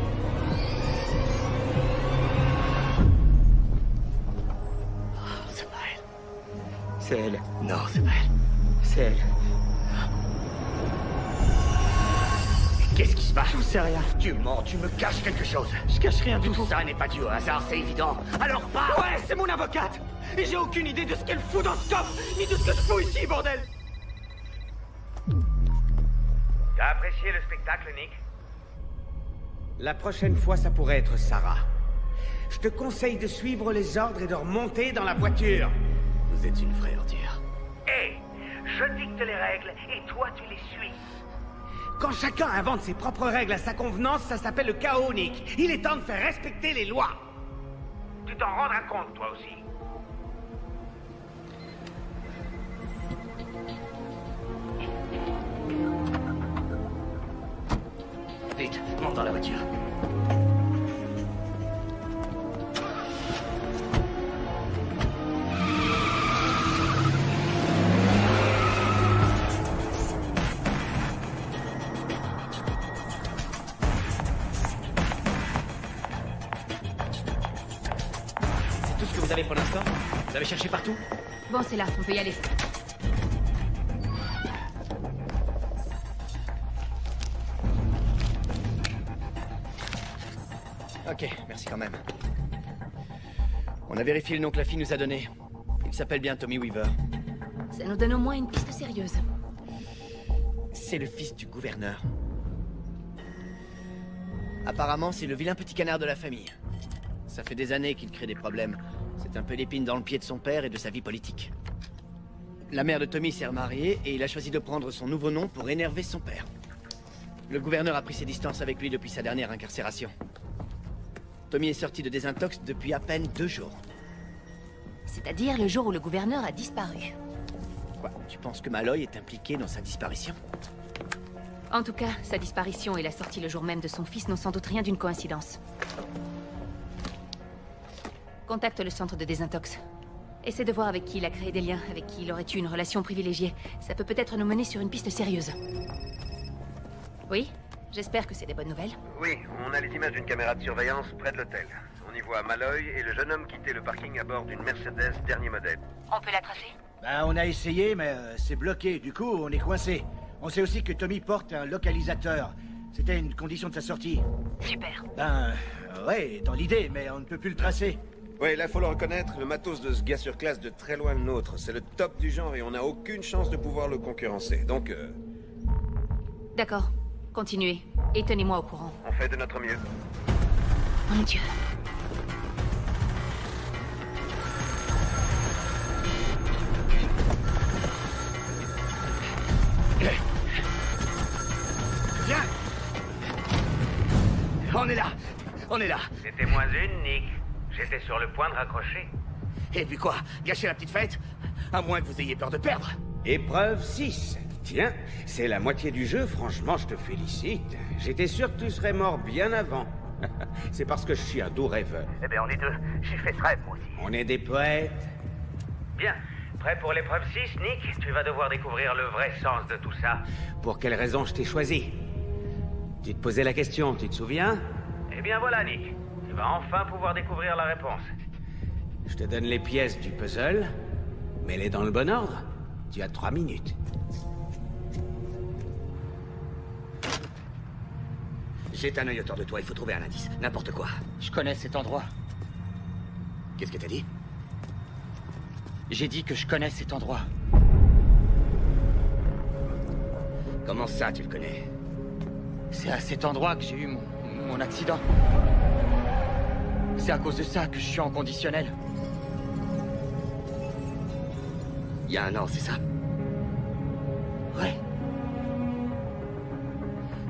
Oh, c'est pas elle. C'est elle. Non, c'est pas elle. C'est elle. Qu'est-ce qui se passe? Je sais rien. Tu mens, tu me caches quelque chose. Je cache rien du tout. Tout ça n'est pas dû au hasard, c'est évident. Alors parle! Ouais, c'est mon avocate. Et j'ai aucune idée de ce qu'elle fout dans ce coffre, ni de ce que je fous ici, bordel. T'as apprécié le spectacle, Nick? La prochaine fois, ça pourrait être Sarah. Je te conseille de suivre les ordres et de remonter dans la voiture. Vous êtes une vraie ordure. Hé! Je dicte les règles et toi tu les suis. Quand chacun invente ses propres règles à sa convenance, ça s'appelle le chaos, Nick. Il est temps de faire respecter les lois. Tu t'en rendras compte, toi aussi. Vite, monte dans la voiture. C'est tout ce que vous avez pour l'instant? Vous avez cherché partout? Bon, c'est là, on peut y aller. Ok, merci quand même. On a vérifié le nom que la fille nous a donné. Il s'appelle bien Tommy Weaver. Ça nous donne au moins une piste sérieuse. C'est le fils du gouverneur. Apparemment, c'est le vilain petit canard de la famille. Ça fait des années qu'il crée des problèmes. C'est un peu l'épine dans le pied de son père et de sa vie politique. La mère de Tommy s'est remariée et il a choisi de prendre son nouveau nom pour énerver son père. Le gouverneur a pris ses distances avec lui depuis sa dernière incarcération. Tommy est sorti de désintox depuis à peine 2 jours. C'est-à-dire le jour où le gouverneur a disparu. Quoi, tu penses que Malloy est impliqué dans sa disparition? En tout cas, sa disparition et la sortie le jour même de son fils n'ont sans doute rien d'une coïncidence. Contacte le centre de désintox. Essaie de voir avec qui il a créé des liens, avec qui il aurait eu une relation privilégiée. Ça peut peut-être nous mener sur une piste sérieuse. Oui? J'espère que c'est des bonnes nouvelles. Oui, on a les images d'une caméra de surveillance près de l'hôtel. On y voit fois, Malloy et le jeune homme quittaient le parking à bord d'une Mercedes dernier modèle. On peut la tracer? Bah, on a essayé, mais c'est bloqué. Du coup, on est coincé. On sait aussi que Tommy porte un localisateur. C'était une condition de sa sortie. Super. Ben, ouais, dans l'idée, mais on ne peut plus le tracer. Ouais, là, faut le reconnaître, le matos de ce gars sur classe de très loin le nôtre. C'est le top du genre et on n'a aucune chance de pouvoir le concurrencer. Donc, D'accord. Continuez. Et tenez-moi au courant. on fait de notre mieux. Mon Dieu. Viens! On est là! On est là! C'était moins une, Nick. J'étais sur le point de raccrocher. Et puis quoi? Gâcher la petite fête? À moins que vous ayez peur de perdre. Épreuve 6. Tiens, c'est la moitié du jeu, franchement, je te félicite. J'étais sûr que tu serais mort bien avant. C'est parce que je suis un doux rêveur. Eh bien, on est deux. J'ai fait ce rêve, moi aussi. On est des poètes. Bien. Prêt pour l'épreuve 6, Nick? Tu vas devoir découvrir le vrai sens de tout ça. Pour quelle raison je t'ai choisi? Tu te posais la question, tu te souviens? Eh bien, voilà, Nick. Tu vas enfin pouvoir découvrir la réponse. Je te donne les pièces du puzzle. Mets-les dans le bon ordre. Tu as 3 minutes. Jette un œil autour de toi, il faut trouver un indice. N'importe quoi. Je connais cet endroit. Qu'est-ce que t'as dit? J'ai dit que je connais cet endroit. Comment ça, tu le connais? C'est à cet endroit que j'ai eu mon accident. C'est à cause de ça que je suis en conditionnel. Il y a un an, c'est ça? Ouais.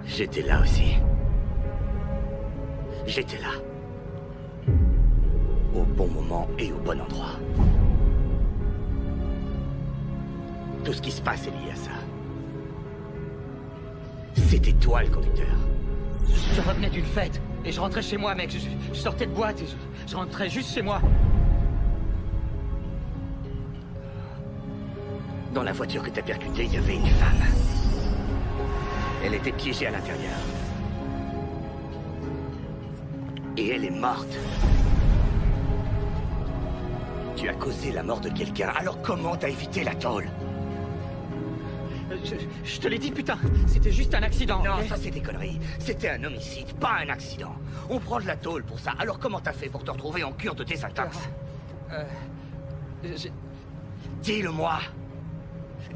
J'étais là aussi. J'étais là. Au bon moment et au bon endroit. Tout ce qui se passe est lié à ça. C'était toi le conducteur. Je revenais d'une fête et je rentrais chez moi, mec. Je sortais de boîte et je rentrais juste chez moi. Dans la voiture que t'as percutée, il y avait une femme. Elle était piégée à l'intérieur. Et elle est morte. Tu as causé la mort de quelqu'un, alors comment t'as évité la tôle? Je te l'ai dit, putain. C'était juste un accident. Non, okay? ça c'est des conneries. C'était un homicide, pas un accident. On prend de la tôle pour ça. Alors comment t'as fait pour te retrouver en cure de désintox? Dis-le-moi.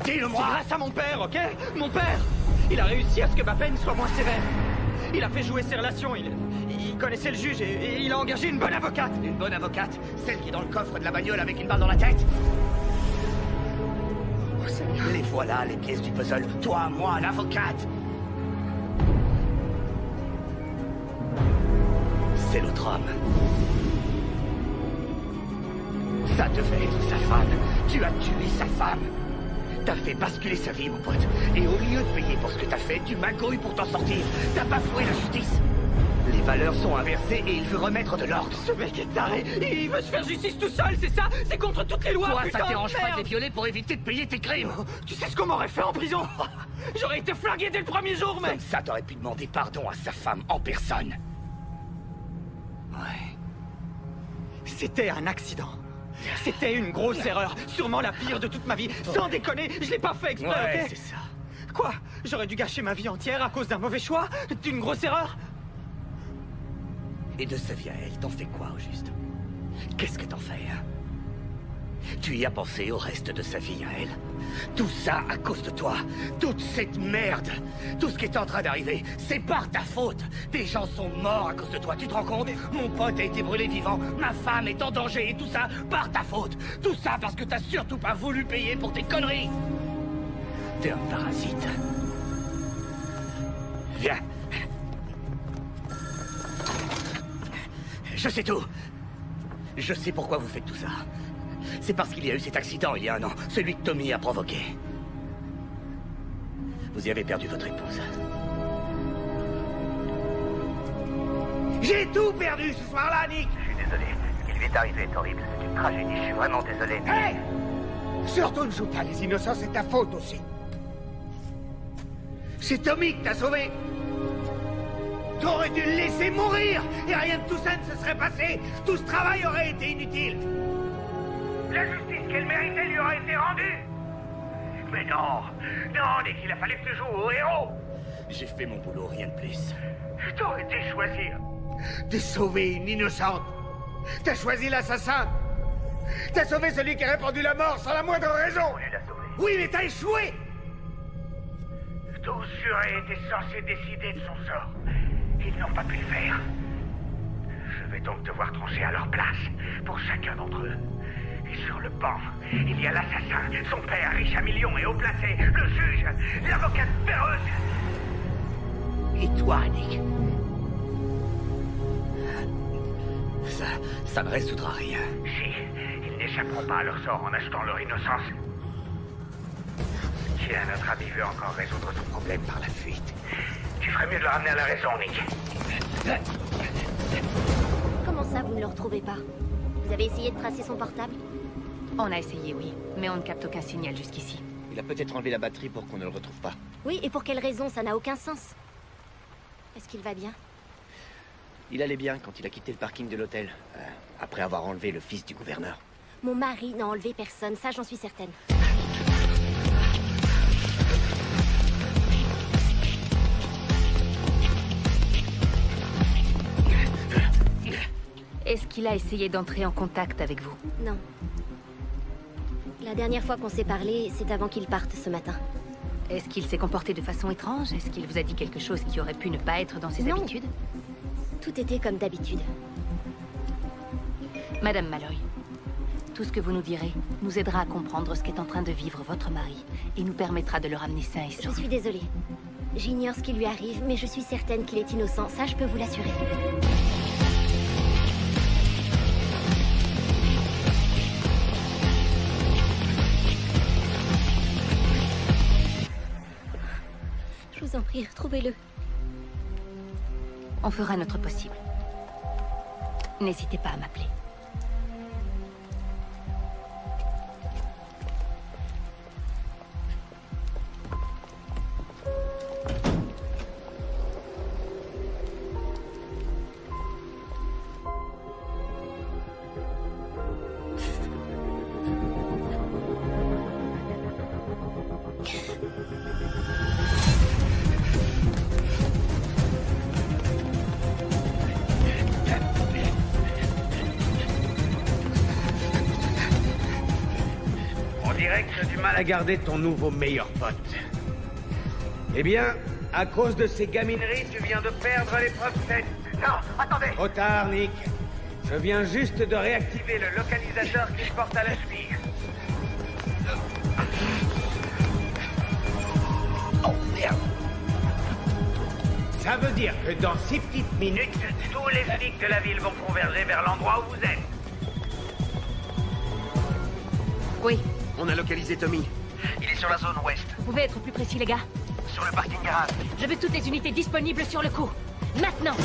Dis-le-moi. C'est grâce à mon père, ok? Mon père. Il a réussi à ce que ma peine soit moins sévère. Il a fait jouer ses relations. Il connaissait le juge et il a engagé une bonne avocate. Une bonne avocate? Celle qui est dans le coffre de la bagnole avec une balle dans la tête? Oh, Seigneur. Les voilà, les pièces du puzzle. Toi, moi, l'avocate. C'est l'autre homme. Ça devait être sa femme. Tu as tué sa femme. T'as fait basculer sa vie, mon pote. Et au lieu de payer pour ce que t'as fait, tu magouilles pour t'en sortir. T'as bafoué la justice. Les valeurs sont inversées et il veut remettre de l'ordre. Ce mec est taré. Il veut se faire justice tout seul, c'est ça? C'est contre toutes les lois, toi, putain, ça te dérange pas de merde. les violer pour éviter de payer tes crimes? Tu sais ce qu'on m'aurait fait en prison? J'aurais été flingué dès le premier jour, mec. Comme ça, t'aurais pu demander pardon à sa femme en personne. Ouais. C'était un accident. C'était une grosse erreur. Sûrement la pire de toute ma vie. Sans déconner, je l'ai pas fait exprès, Ouais, ok? c'est ça. Quoi? J'aurais dû gâcher ma vie entière à cause d'un mauvais choix? D'une grosse erreur? Et de sa vie à elle, t'en fais quoi au juste? Qu'est-ce que t'en fais, hein? Tu y as pensé au reste de sa vie à elle? Tout ça à cause de toi. Toute cette merde. Tout ce qui est en train d'arriver, c'est par ta faute. Des gens sont morts à cause de toi, tu te rends compte? Mon pote a été brûlé vivant, ma femme est en danger et tout ça par ta faute. Tout ça parce que t'as surtout pas voulu payer pour tes conneries. T'es un parasite. Viens. Je sais tout. Je sais pourquoi vous faites tout ça. C'est parce qu'il y a eu cet accident il y a un an, celui que Tommy a provoqué. Vous y avez perdu votre épouse. J'ai tout perdu ce soir-là, Nick. Je suis désolé. Ce qui lui est arrivé est horrible. C'est une tragédie. Je suis vraiment désolé. Hé! Surtout ne joue pas les innocents, c'est ta faute aussi. C'est Tommy qui t'a sauvé. T'aurais dû le laisser mourir et rien de tout ça ne se serait passé. Tout ce travail aurait été inutile. La justice qu'elle méritait lui aurait été rendue. Mais non, non, Nick, il a fallu que tu joues au héros. J'ai fait mon boulot, rien de plus. T'aurais dû choisir. De sauver une innocente. T'as choisi l'assassin. T'as sauvé celui qui a répandu la mort sans la moindre raison. Tu l'as sauvé. Oui, mais t'as échoué. Tous jurés étaient censés décider de son sort. Ils n'ont pas pu le faire. Je vais donc devoir trancher à leur place pour chacun d'entre eux. Et sur le banc, il y a l'assassin, son père riche à millions et haut placé, le juge, l'avocate féroce. Et toi, Nick? Ça ne résoudra rien. Si, ils n'échapperont pas à leur sort en achetant leur innocence. Qui, à notre avis, veut encore résoudre son problème par la fuite. Tu ferais mieux de le ramener à la raison, Nick. Comment ça, vous ne le retrouvez pas? Vous avez essayé de tracer son portable? On a essayé, oui, mais on ne capte aucun signal jusqu'ici. Il a peut-être enlevé la batterie pour qu'on ne le retrouve pas. Oui, et pour quelle raison? Ça n'a aucun sens. Est-ce qu'il va bien? Il allait bien quand il a quitté le parking de l'hôtel, après avoir enlevé le fils du gouverneur. Mon mari n'a enlevé personne, ça j'en suis certaine. Est-ce qu'il a essayé d'entrer en contact avec vous? Non. La dernière fois qu'on s'est parlé, c'est avant qu'il parte ce matin. Est-ce qu'il s'est comporté de façon étrange? Est-ce qu'il vous a dit quelque chose qui aurait pu ne pas être dans ses habitudes? Tout était comme d'habitude. Madame Malloy, tout ce que vous nous direz nous aidera à comprendre ce qu'est en train de vivre votre mari et nous permettra de le ramener sain et sauf. Je suis désolée. J'ignore ce qui lui arrive, mais je suis certaine qu'il est innocent. Ça, je peux vous l'assurer. Je vous en prie, retrouvez-le. On fera notre possible. N'hésitez pas à m'appeler. À garder ton nouveau meilleur pote. Eh bien, à cause de ces gamineries, tu viens de perdre l'épreuve 7. Non, attendez. Trop tard, Nick. Je viens juste de réactiver le localisateur qu'il porte à la cheville. Oh, merde. Ça veut dire que dans 6 petites minutes, tous les flics de la ville vont converger vers l'endroit où vous êtes. Oui. On a localisé Tommy. Il est sur la zone ouest. Vous pouvez être plus précis, les gars? Sur le parking garage. Je veux toutes les unités disponibles sur le coup. Maintenant!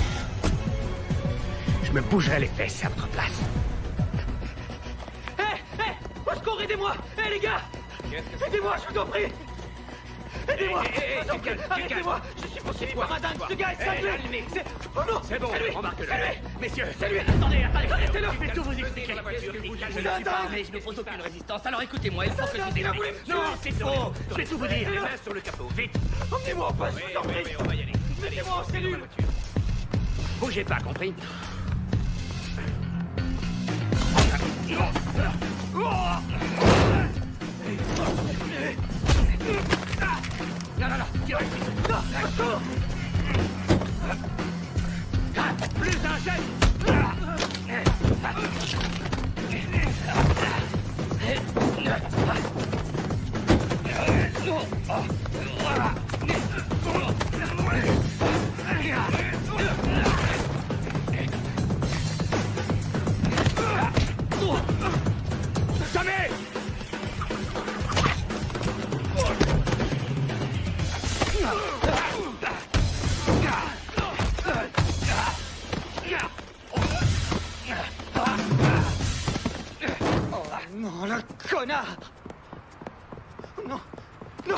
Je me bougerai les fesses à votre place. Hé! Au secours, aidez-moi! Hé, les gars! Aidez-moi, je vous en prie! Aidez-moi! Arrêtez-moi! Je suis poursuivi par un dingue! Ce gars est cinglé! Oh non! C'est bon, remarque-le! Messieurs, c'est lui! Attendez, arrêtez-le! Je vais tout vous expliquer. Je ne suis pas armé, je n'oppose aucune résistance. Alors écoutez-moi, il faut que je vous élimine. Non, c'est faux! Je vais tout vous dire. Les mains sur le capot, vite! Emmenez-moi en poste, je vous en prie! On va y aller. Mettez-moi en cellule! bougez pas, compris? Non, tire ici. Plus un jet. Jamais! Non, le connard! Non! Non!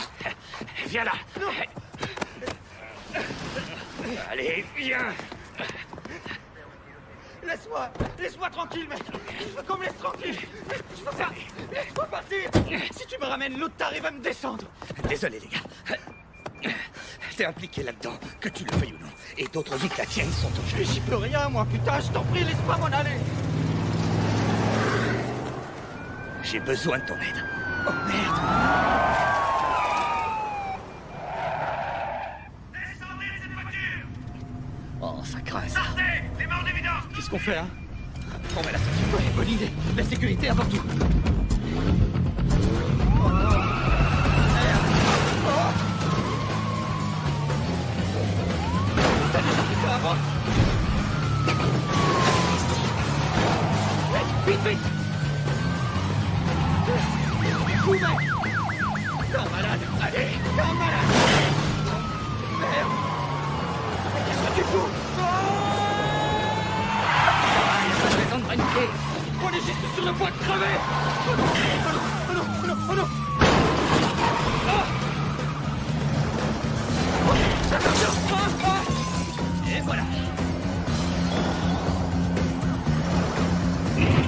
Viens là! Non! Allez, viens. Laisse-moi tranquille, mec. Je veux qu'on me laisse tranquille. Je veux faire... Laisse-moi partir. Si tu me ramènes, l'autre t'arrive à me descendre. Désolé, les gars. T'es impliqué là-dedans, que tu le veuilles ou non. Et d'autres vies que la tienne sont en jeu. J'y peux rien, moi, putain, je t'en prie, laisse-moi m'en aller. J'ai besoin de ton aide. Oh, merde. Descendez de cette voiture. Oh, ça craint, ça. Sortez. Les morts d'évidence. Qu'est-ce qu'on fait, hein? On va la sortir. Ouais, bonne idée. La sécurité avant tout. Vite, vite. Fou, mec. T'es un malade. Allez. T'es un malade. Merde. Qu'est-ce que tu fous? Pas de raison de paniquer. On est juste sur le point de crever. Oh non, oh non, oh non, oh non. Et voilà.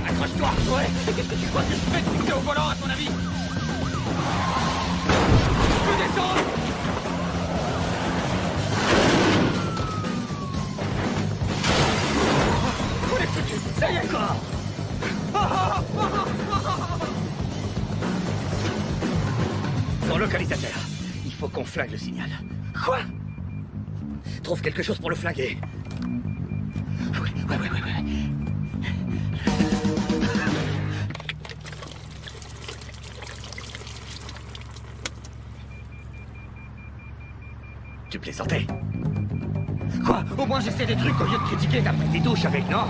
Accroche-toi. Ouais, et qu'est-ce que tu crois que je fais depuis que t'es au volant, à ton avis? Je peux descendre. On est foutu. Ça y est. Encore. Ton localisateur. Il faut qu'on flingue le signal. Quoi? Trouve quelque chose pour le flinguer. Ouais. Tu plaisantais? Quoi? Au moins j'essaie des trucs au lieu de critiquer. T'as pris des douches avec, non?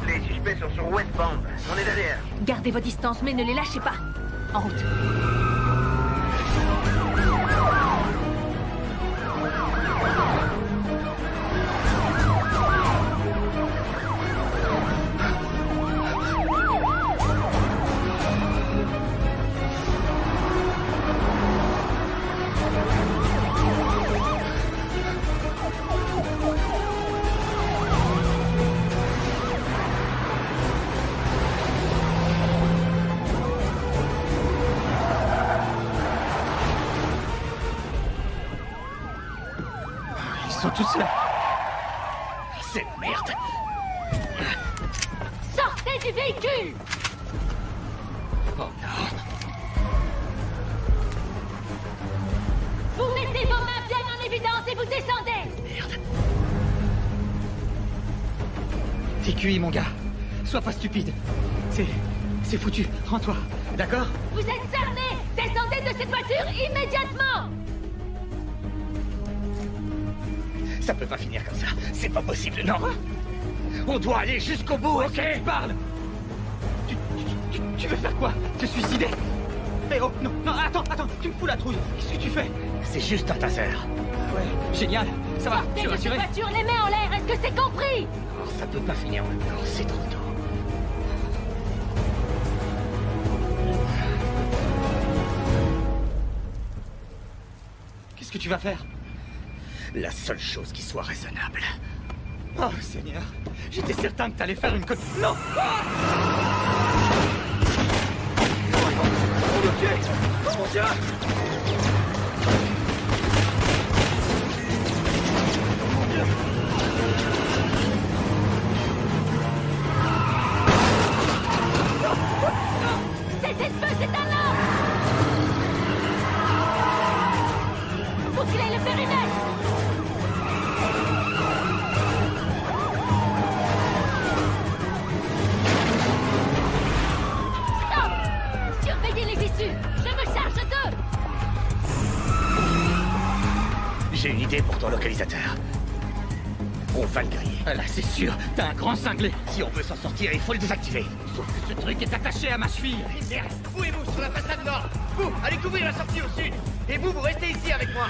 Les suspects sont sur Westbound. On est derrière. Gardez vos distances, mais ne les lâchez pas. En route. Ils sont tous là. C'est merde. Sortez du véhicule! Oh non. Vous mettez vos mains bien en évidence et vous descendez! Merde. TQI, mon gars. Sois pas stupide. C'est foutu. Rends-toi. D'accord? Vous êtes armés! Descendez de cette voiture immédiatement! Ça peut pas finir comme ça. C'est pas possible, non. On doit aller jusqu'au bout, ok? Tu parles. Tu veux faire quoi? Te suicider? Eh oh, non, attends, tu me fous la trouille. Qu'est-ce que tu fais? C'est juste un taser. Ouais, génial. Ça va, je suis Sortez de cette rassuré. voiture, les mains en l'air, est-ce que c'est compris? Oh, ça peut pas finir maintenant, c'est trop tôt. Qu'est-ce que tu vas faire? La seule chose qui soit raisonnable. Oh, Seigneur. J'étais certain que t'allais faire une conne... Non! Ah! Oh mon Dieu! Oh mon Dieu! Cessez de feu, c'est un homme! Faut qu'il aille le périmètre! Stop! Surveillez les issues! Je me charge d'eux! J'ai une idée pour ton localisateur. On va le griller. Là, c'est sûr, t'as un grand cinglé. Si on veut s'en sortir, il faut le désactiver. Sauf que ce truc est attaché à ma cheville. Merde. Vous et vous sur la façade nord. Vous, allez couvrir la sortie au sud. Et vous restez ici avec moi.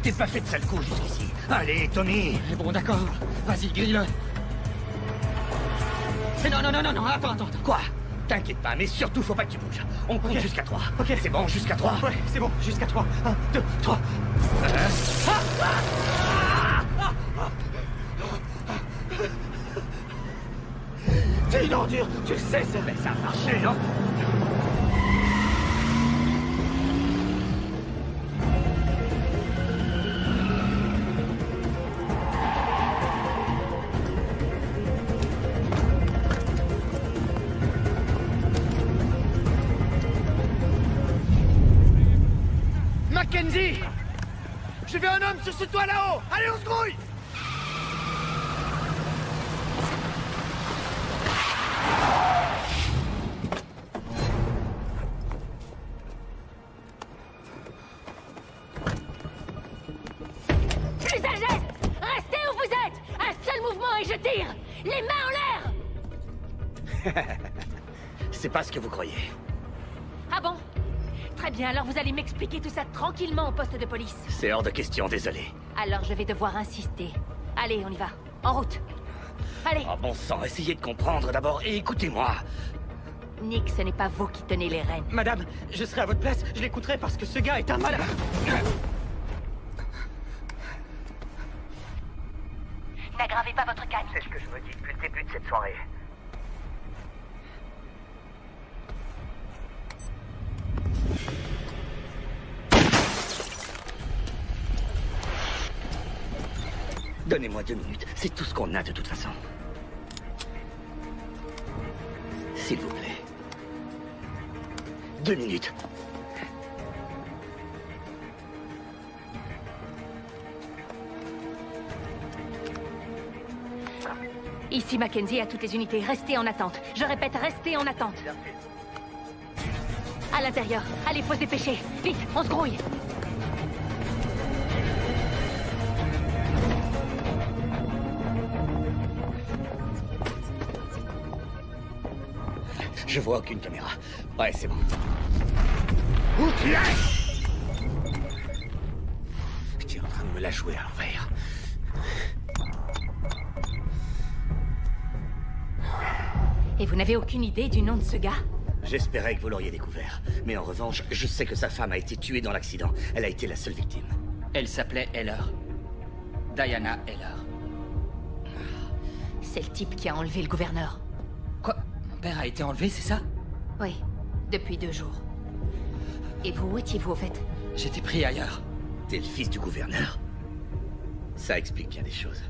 t'ai pas fait de sale coup jusqu'ici. Allez, Tommy. Bon, d'accord. Vas-y, grille-le. Non, attends. Quoi? T'inquiète pas, mais surtout, faut pas que tu bouges. On compte jusqu'à 3. Ok. C'est bon, jusqu'à 3. Ouais, c'est bon, jusqu'à 3. 1, 2, 3. T'es une ordure, tu le sais, ça. Mais ça a marché, non? Mackenzie! J'ai vu un homme sur ce toit là-haut! Allez, on se grouille! Plus un geste! Restez où vous êtes! Un seul mouvement et je tire! Les mains en l'air! C'est pas ce que vous croyez. Ah bon? Très bien, alors vous allez m'expliquer tout ça tranquillement au poste de police. C'est hors de question, désolé. Alors je vais devoir insister. Allez, on y va. En route. Allez. Oh bon sang, essayez de comprendre d'abord et écoutez-moi. Nick, ce n'est pas vous qui tenez les rênes. Madame, je serai à votre place, je l'écouterai parce que ce gars est un malade. N'aggravez pas votre calme. C'est ce que je me dis depuis le début de cette soirée. Donnez-moi 2 minutes, c'est tout ce qu'on a de toute façon. S'il vous plaît. 2 minutes. Ici Mackenzie à toutes les unités. Restez en attente. Je répète, restez en attente. À l'intérieur. Allez, faut se dépêcher. Vite, on se grouille. Je vois aucune caméra. Ouais, c'est bon. Où tu es? Tu es en train de me la jouer à l'envers. Et vous n'avez aucune idée du nom de ce gars? J'espérais que vous l'auriez découvert. Mais en revanche, je sais que sa femme a été tuée dans l'accident. Elle a été la seule victime. Elle s'appelait Heller. Diana Heller. C'est le type qui a enlevé le gouverneur. Quoi? Mon père a été enlevé, c'est ça? Oui, depuis 2 jours. Et vous, où étiez-vous au fait? J'étais pris ailleurs. T'es le fils du gouverneur? Ça explique bien des choses.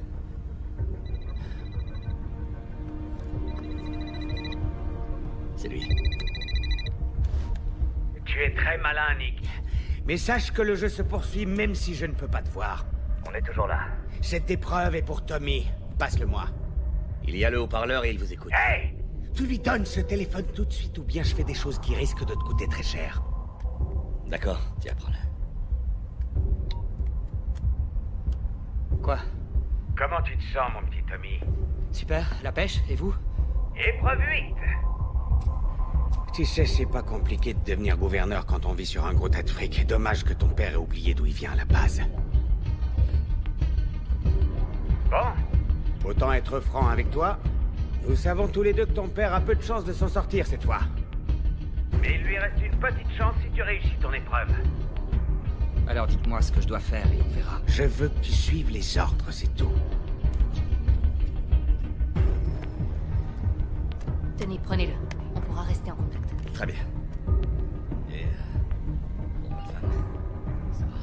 C'est lui. Tu es très malin, Nick. Mais sache que le jeu se poursuit même si je ne peux pas te voir. On est toujours là. Cette épreuve est pour Tommy. Passe-le-moi. Il y a le haut-parleur et il vous écoute. Hey! Tu lui donnes ce téléphone tout de suite ou bien je fais des choses qui risquent de te coûter très cher. D'accord, tiens, prends-le. Quoi? Comment tu te sens, mon petit Tommy? Super, la pêche, et vous? Épreuve 8. Tu sais, c'est pas compliqué de devenir gouverneur quand on vit sur un gros tas de fric. Dommage que ton père ait oublié d'où il vient à la base. Bon. Autant être franc avec toi. Nous savons tous les deux que ton père a peu de chances de s'en sortir cette fois. Mais il lui reste une petite chance si tu réussis ton épreuve. Alors dites-moi ce que je dois faire et on verra. Je veux que tu suives les ordres, c'est tout. Tenez, prenez-le. On pourra rester en contact. Très bien. Et... bonne femme. Ça va?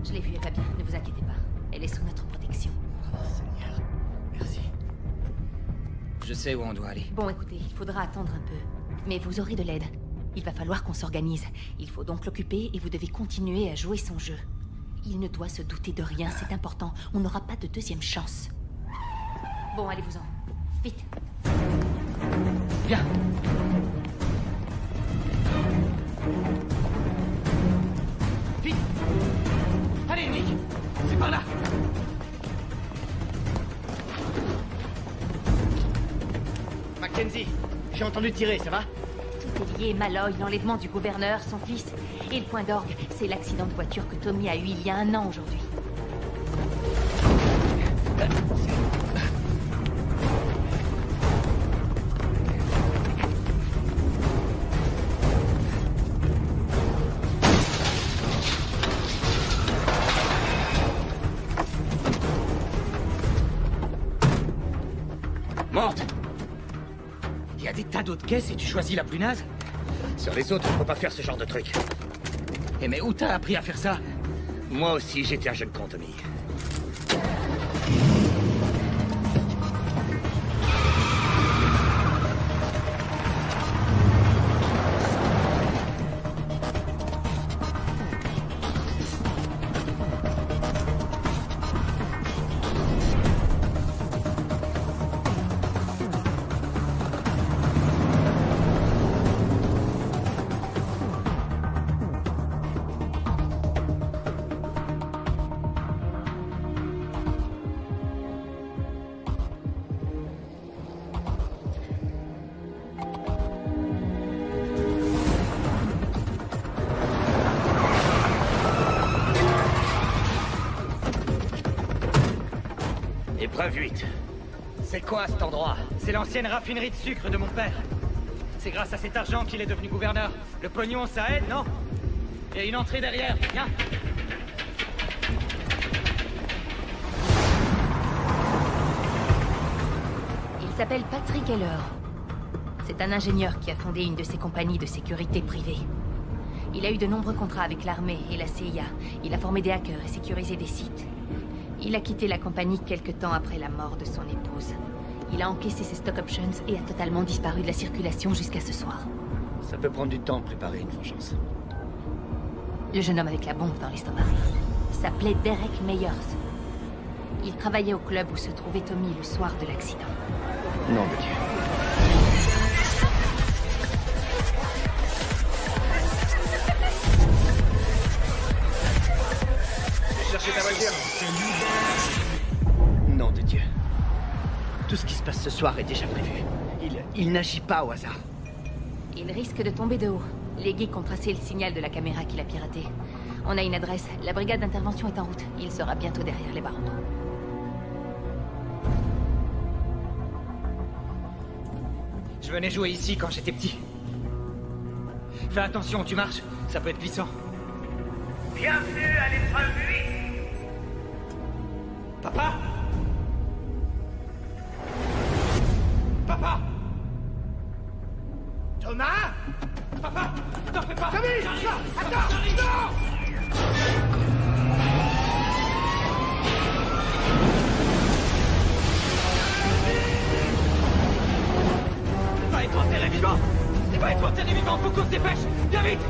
Je l'ai vue, elle va bien. Ne vous inquiétez pas. Elle est sous notre protection. Oh, Seigneur. Merci. Je sais où on doit aller. Bon, écoutez, il faudra attendre un peu. Mais vous aurez de l'aide. Il va falloir qu'on s'organise. Il faut donc l'occuper et vous devez continuer à jouer son jeu. Il ne doit se douter de rien, c'est important. On n'aura pas de deuxième chance. Bon, allez-vous-en. Vite. Viens. Vite. Allez, Nick. C'est par là. Mackenzie, j'ai entendu tirer, ça va? Tout est lié, Malloy, l'enlèvement du gouverneur, son fils. Et le point d'orgue, c'est l'accident de voiture que Tommy a eu il y a 1 an aujourd'hui. d'autres caisses et tu choisis la plus naze? Sur les autres, on peut pas faire ce genre de truc. Eh mais où t'as appris à faire ça? Moi aussi, j'étais un jeune con, Tommy. Épreuve 8. C'est quoi cet endroit? C'est l'ancienne raffinerie de sucre de mon père. C'est grâce à cet argent qu'il est devenu gouverneur. Le pognon, ça aide, non? Il y a une entrée derrière, viens. Il s'appelle Patrick Heller. C'est un ingénieur qui a fondé une de ses compagnies de sécurité privée. Il a eu de nombreux contrats avec l'armée et la CIA. Il a formé des hackers et sécurisé des sites. Il a quitté la compagnie quelque temps après la mort de son épouse. Il a encaissé ses stock options et a totalement disparu de la circulation jusqu'à ce soir. Ça peut prendre du temps de préparer une vengeance. Le jeune homme avec la bombe dans l'estomac s'appelait Derek Meyers. Il travaillait au club où se trouvait Tommy le soir de l'accident. Nom de Dieu. Cherchez ta voiture. Nom de Dieu. Tout ce qui se passe ce soir est déjà prévu. Il n'agit pas au hasard. Il risque de tomber de haut. Les geeks ont tracé le signal de la caméra qu'il a piraté. On a une adresse. La brigade d'intervention est en route. Il sera bientôt derrière les barreaux. Je venais jouer ici quand j'étais petit. Fais attention, tu marches. Ça peut être puissant. Bienvenue à l'épreuve 8. Papa? Papa? Thomas? Papa? T'en fais pas! Tommy! Attends! Non! C'est pas être enterré vivant! C'est pas être enterré vivant! Faut qu'on se dépêche! Viens vite!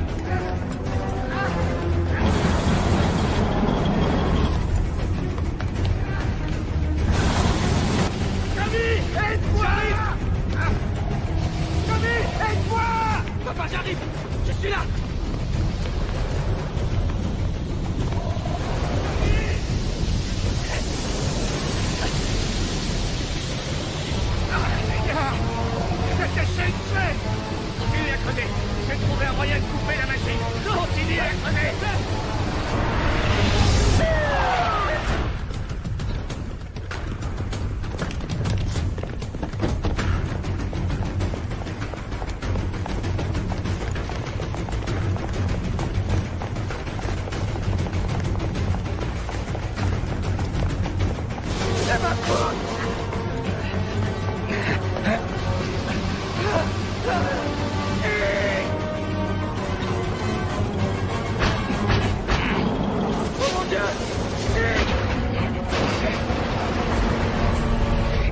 Tommy! Aide-moi! Tommy! Aide-moi! Papa, j'arrive! Je suis là! Continue à creuser. Je vais trouver un moyen de couper la machine. Continue à creuser. C'est ma faute.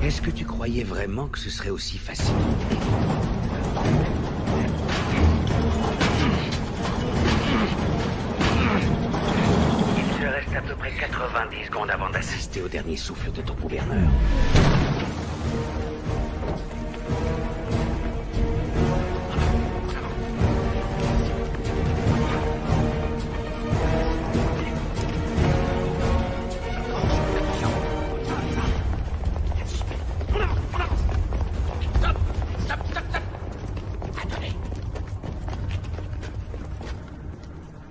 Est-ce que tu croyais vraiment que ce serait aussi facile? Il te reste à peu près 90 secondes avant D'assister au dernier souffle de ton gouverneur.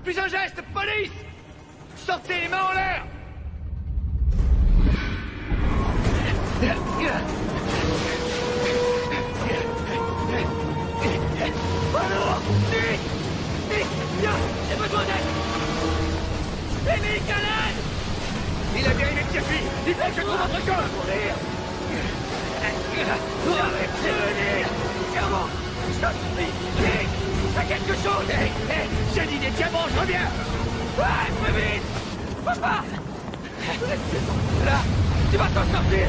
Plus un geste, police! Sortez les mains en l'air! Alors, Nick! Nick, viens! J'ai besoin d'aide! Et Nick, à l'aide! Il a bien aimé Jeffy! Il faut que je trouve votre corps! Arrêtez de venir! Tiens-moi! Ça suffit! Nick! Fais quelque chose! Hé, hé! J'ai dit des diamants, je reviens! Ouais, plus vite! Papa! Là! Tu vas t'en sortir!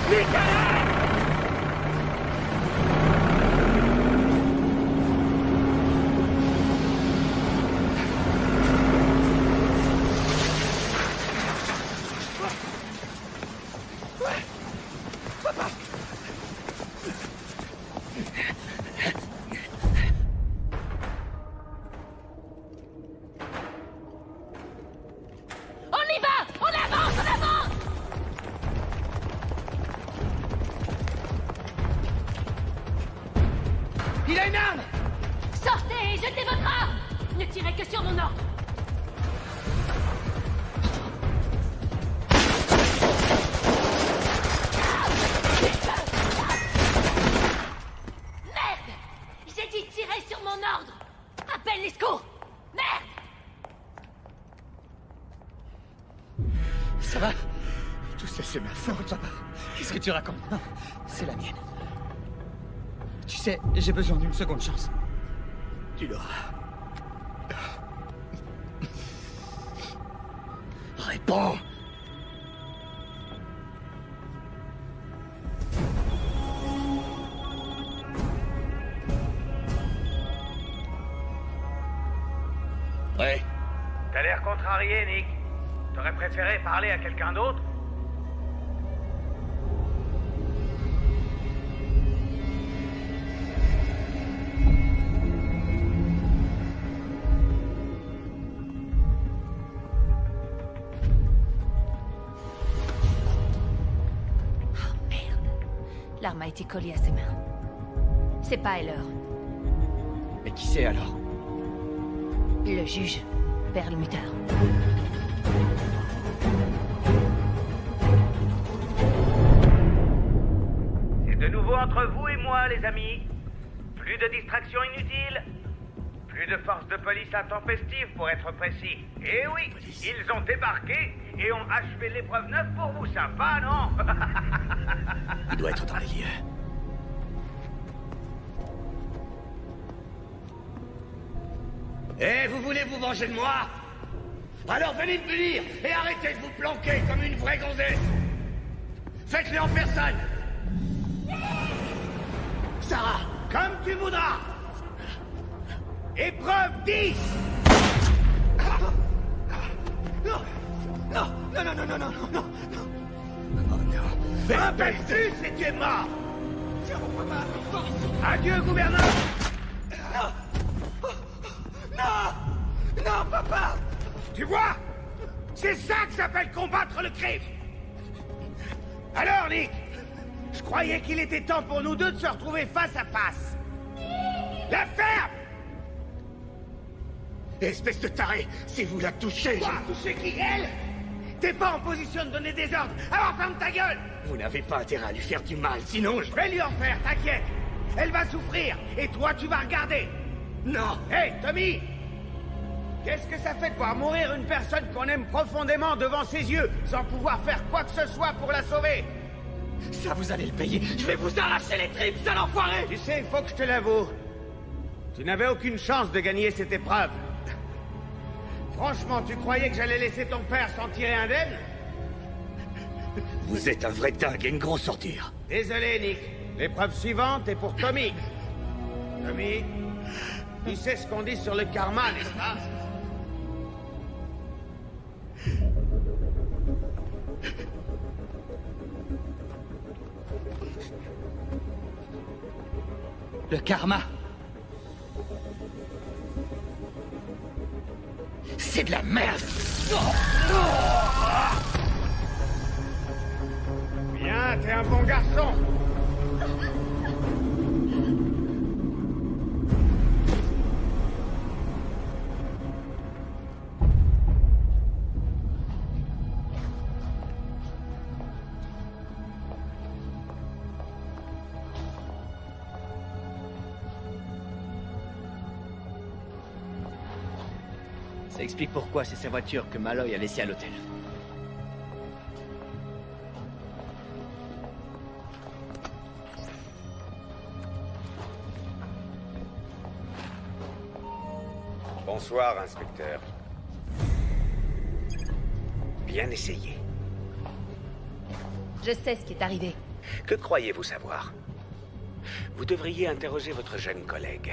Michael! Ça va? Tout ça, c'est ma faute. Qu'est-ce que tu racontes? Non, c'est la mienne. Tu sais, j'ai besoin d'une seconde chance. Tu l'auras. Réponds! Ouais. T'as l'air contrarié, Nick. T'aurais préféré parler à quelqu'un d'autre? L'arme a été collée à ses mains. C'est pas Heller. Mais qui c'est alors? Le juge, Perlmutter. C'est de nouveau entre vous et moi, les amis. Plus de distractions inutiles. Plus de forces de police intempestives, pour être précis. Et oui, ils ont débarqué et ont achevé l'épreuve 9 pour vous. Sympa, non? Il doit être dans les lieux. Eh, vous voulez vous venger de moi? Alors venez me punir et arrêtez de vous planquer comme une vraie gonzesse. Faites-le en personne. Sarah, comme tu voudras. Épreuve 10. Non, non, non, non, non, non, non, non, non. Oh non. Un peu plus et tu es mort. Adieu, gouverneur. Non. Non. Non, papa. Tu vois? C'est ça que s'appelle combattre le crime. Alors, Nick, je croyais qu'il était temps pour nous deux de se retrouver face à face. La ferme! Espèce de taré, si vous la touchez... Quoi? Toucher qui? Elle? T'es pas en position de donner des ordres, alors ferme ta gueule! Vous n'avez pas intérêt à lui faire du mal, sinon je vais lui en faire, t'inquiète! Elle va souffrir, et toi tu vas regarder! Non! Hé, hey, Tommy! Qu'est-ce que ça fait de voir mourir une personne qu'on aime profondément devant ses yeux, sans pouvoir faire quoi que ce soit pour la sauver? Ça, vous allez le payer. Je vais vous arracher les tripes, sale enfoiré! Tu sais, il faut que je te l'avoue. Tu n'avais aucune chance de gagner cette épreuve. Franchement, tu croyais que j'allais laisser ton père s'en tirer indemne? Vous êtes un vrai dingue et une grosse sortir. Désolé, Nick. L'épreuve suivante est pour Tommy. Tommy, tu sais ce qu'on dit sur le karma, n'est-ce pas? Le karma. C'est de la merde. Bien, t'es un bon garçon. Ça explique pourquoi c'est sa voiture que Malloy a laissée à l'hôtel. Bonsoir, inspecteur. Bien essayé. Je sais ce qui est arrivé. Que croyez-vous savoir? Vous devriez interroger votre jeune collègue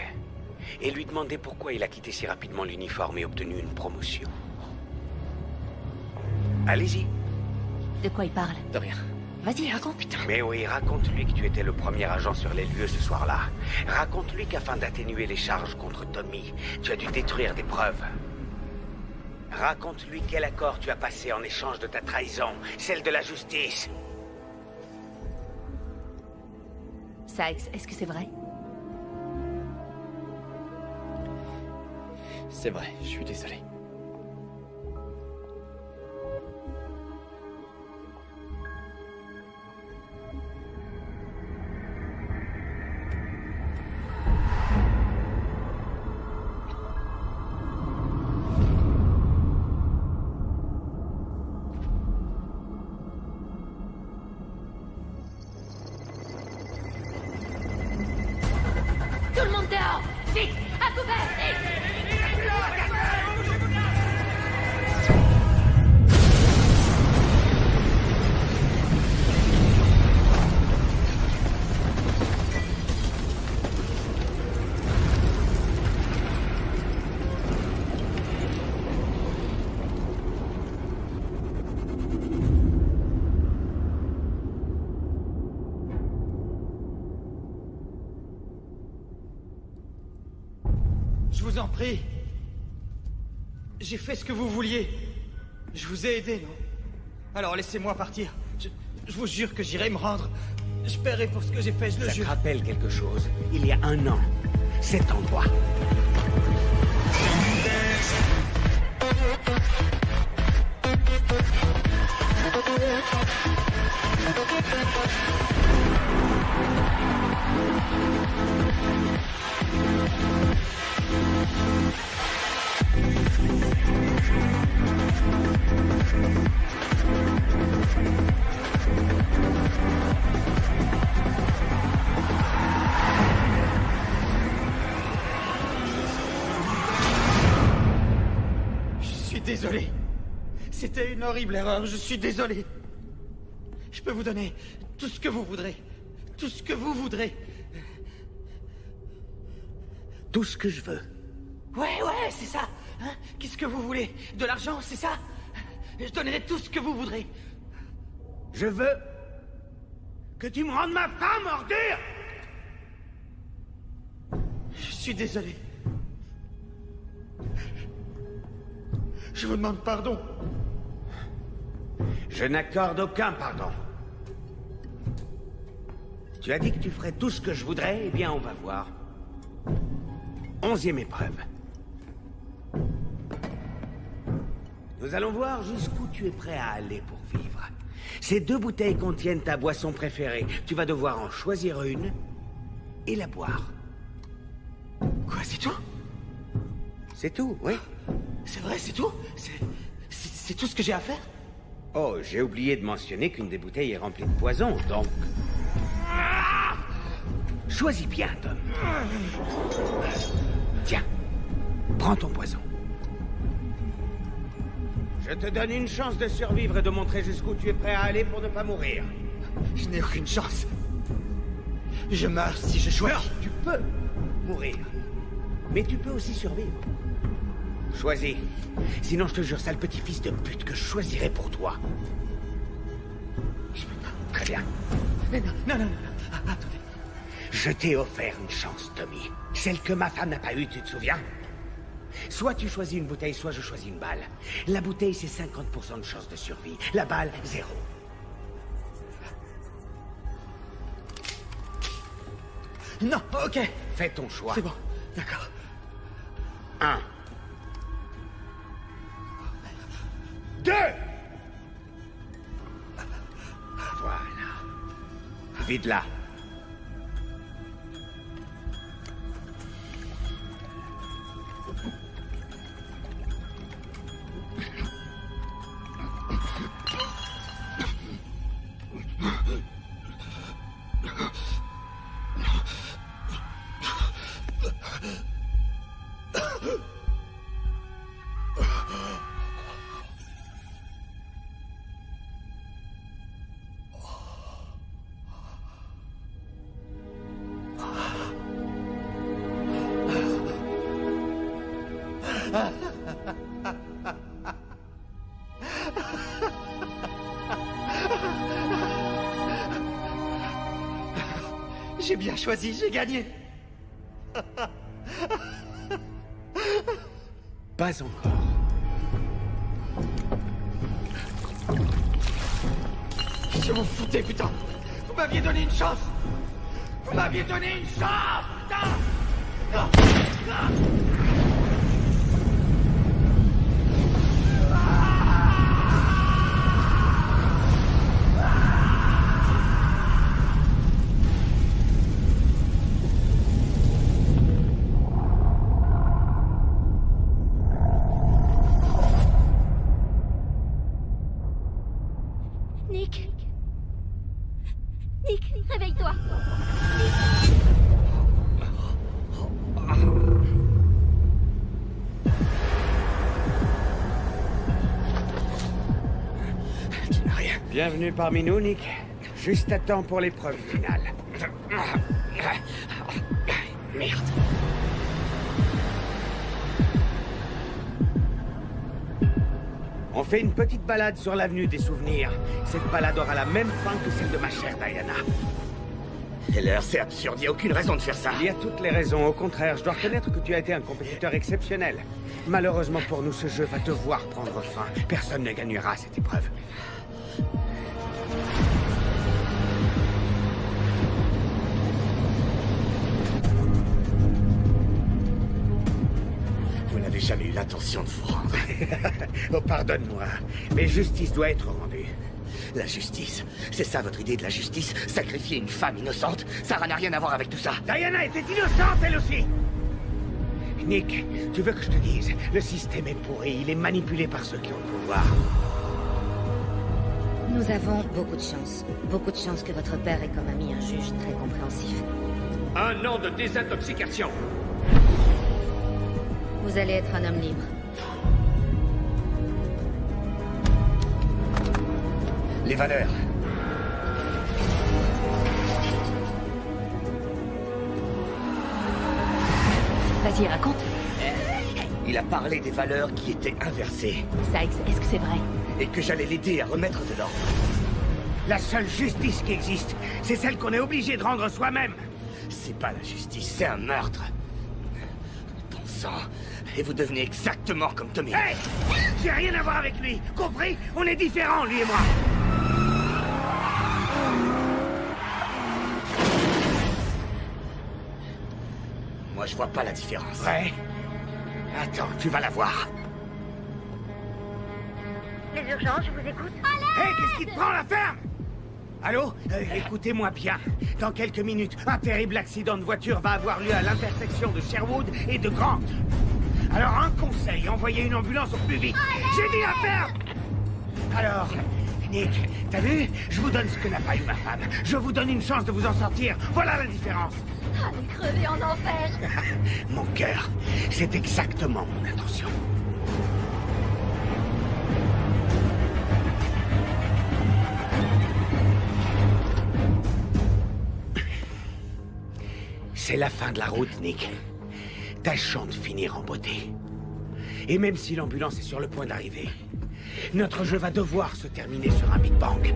et lui demander pourquoi il a quitté si rapidement l'uniforme et obtenu une promotion. Allez-y. De quoi il parle? De rien. Vas-y, raconte. Putain. Mais oui, raconte-lui que tu étais le premier agent sur les lieux ce soir-là. Raconte-lui qu'afin d'atténuer les charges contre Tommy, tu as dû détruire des preuves. Raconte-lui quel accord tu as passé en échange de ta trahison, celle de la justice. Sykes, est-ce que c'est vrai? C'est vrai, je suis désolé. Tout le monde dehors! Vite! À couvert! Je vous en prie. J'ai fait ce que vous vouliez. Je vous ai aidé, non? Alors laissez-moi partir. Je vous jure que j'irai me rendre. Je paierai pour ce que j'ai fait, je le Ça jure. te rappelle quelque chose? Il y a 1 an, cet endroit. Je suis désolé. C'était une horrible erreur, je suis désolé. Je peux vous donner tout ce que vous voudrez. Tout ce que vous voudrez. Tout ce que je veux. Ouais, c'est ça. Hein? Qu'est-ce que vous voulez? De l'argent, c'est ça? Je donnerai tout ce que vous voudrez. Je veux que tu me rendes ma femme, ordure! Je suis désolé. Je vous demande pardon. Je n'accorde aucun pardon. Tu as dit que tu ferais tout ce que je voudrais, eh bien on va voir. 11e épreuve. Nous allons voir jusqu'où tu es prêt à aller pour vivre. Ces 2 bouteilles contiennent ta boisson préférée. Tu vas devoir en choisir une et la boire. Quoi, c'est tout? C'est tout, oui. C'est vrai, c'est tout? C'est tout ce que j'ai à faire? Oh, j'ai oublié de mentionner qu'une des bouteilles est remplie de poison, donc... Choisis bien, Tom. Tiens, prends ton poison. Je te donne une chance de survivre et de montrer jusqu'où tu es prêt à aller pour ne pas mourir. Je n'ai aucune chance. Je meurs si je choisis. Non, tu peux mourir. Mais tu peux aussi survivre. Choisis. Sinon, je te jure, sale petit-fils de pute, que je choisirai pour toi. Je peux pas. Très bien. Non. Ah, attendez. Je t'ai offert une chance, Tommy. Celle que ma femme n'a pas eue, tu te souviens? Soit tu choisis une bouteille, soit je choisis une balle. La bouteille, c'est 50% de chance de survie. La balle, 0. Non, ok. Fais ton choix. C'est bon, d'accord. 1. 2. Voilà. Vide-la. J'ai bien choisi, j'ai gagné. Pas encore. Qu'est-ce que vous foutez, putain? Vous m'aviez donné une chance. Vous m'aviez donné une chance, putain. Nick. Nick, réveille-toi. Tu n'as rien. Bienvenue parmi nous, Nick. Juste à temps pour l'épreuve finale. Merde. On fait une petite balade sur l'avenue des souvenirs. Cette balade aura la même fin que celle de ma chère Diana. Heller, c'est absurde, il n'y a aucune raison de faire ça. Il y a toutes les raisons. Au contraire, je dois reconnaître que tu as été un compétiteur exceptionnel. Malheureusement pour nous, ce jeu va devoir prendre fin. Personne ne gagnera à cette épreuve. Vous n'avez jamais eu l'intention de vous rendre. Oh, pardonne-moi, mais justice doit être rendue. La justice, c'est ça votre idée de la justice? Sacrifier une femme innocente? Sarah n'a rien à voir avec tout ça. Diana était innocente, elle aussi. Nick, tu veux que je te dise? Le système est pourri, il est manipulé par ceux qui ont le pouvoir. Nous avons beaucoup de chance. Beaucoup de chance que votre père ait comme ami un juge très compréhensif. Un an de désintoxication. Vous allez être un homme libre. Les valeurs. Vas-y, raconte. Il a parlé des valeurs qui étaient inversées. Est-ce que c'est vrai? Et que j'allais l'aider à remettre de l'ordre. La seule justice qui existe, c'est celle qu'on est obligé de rendre soi-même. C'est pas la justice, c'est un meurtre. Ton sang. Et vous devenez exactement comme Tommy. Hey! J'ai rien à voir avec lui, compris? On est différents, lui et moi. Moi, je vois pas la différence. Ouais? Attends, tu vas la voir. Les urgences, je vous écoute. Hé, qu'est-ce qui te prend, la ferme? Allô? Écoutez-moi bien. Dans quelques minutes, un terrible accident de voiture va avoir lieu à l'intersection de Sherwood et de Grant. Alors, un conseil, envoyez une ambulance au plus vite. J'ai dit la ferme! Alors, Nick, t'as vu? Je vous donne ce que n'a pas eu ma femme. Je vous donne une chance de vous en sortir. Voilà la différence. Allez crever en enfer. Mon cœur, c'est exactement mon intention. C'est la fin de la route, Nick. Tâchons de finir en beauté. Et même si l'ambulance est sur le point d'arriver, notre jeu va devoir se terminer sur un Big Bang.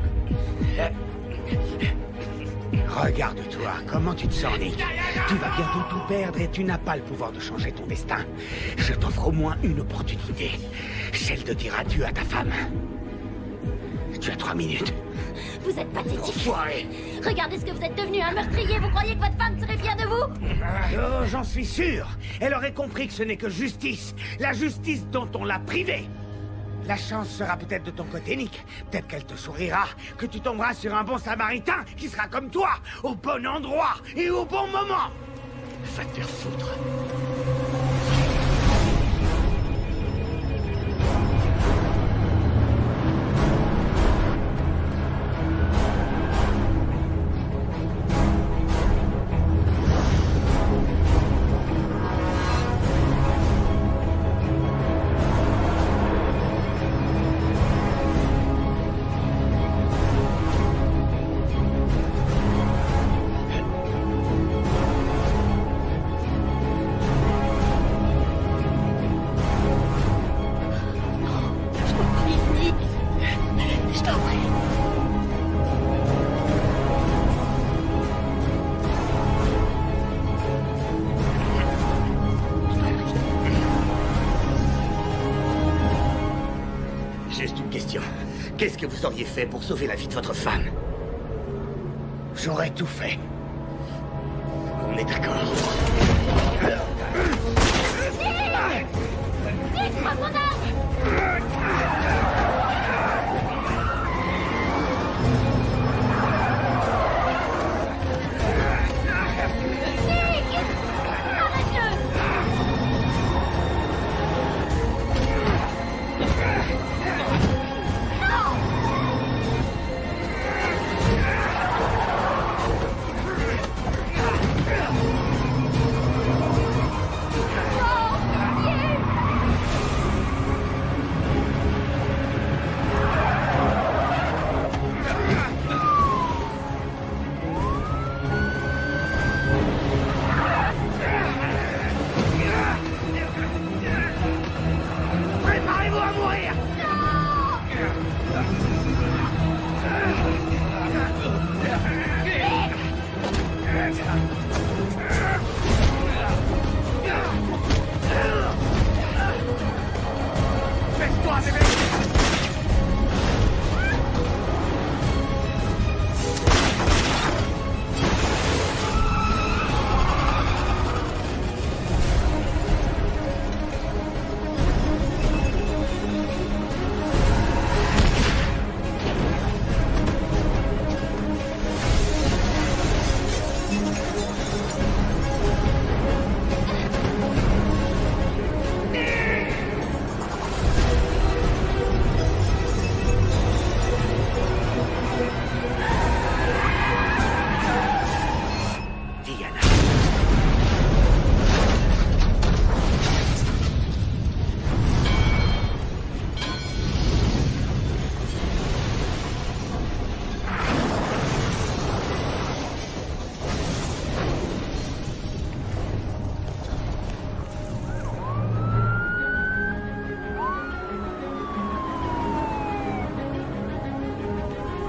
Regarde-toi, comment tu te sens, Nick? Tu vas bientôt tout perdre et tu n'as pas le pouvoir de changer ton destin. Je t'offre au moins une opportunité. Celle de dire adieu à ta femme. Tu as 3 minutes. Vous êtes pathétique. Regardez ce que vous êtes devenu, un meurtrier. Vous croyez que votre femme serait fière de vous? Oh, j'en suis sûr. Elle aurait compris que ce n'est que justice. La justice dont on l'a privée. La chance sera peut-être de ton côté, Nick. Peut-être qu'elle te sourira, que tu tomberas sur un bon samaritain qui sera comme toi, au bon endroit et au bon moment. Va te faire foutre. Qu'est-ce que vous auriez fait pour sauver la vie de votre femme? J'aurais tout fait. On est d'accord. Alors... Nick, prends ton arme! Préparez-vous à mourir! Baisse-toi, bébé!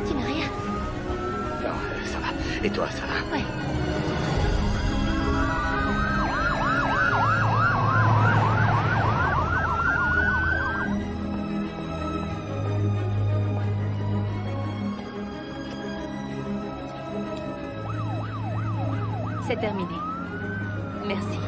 Tu n'as rien? Non, ça va. Et toi, ça va? Ouais. C'est terminé. Merci.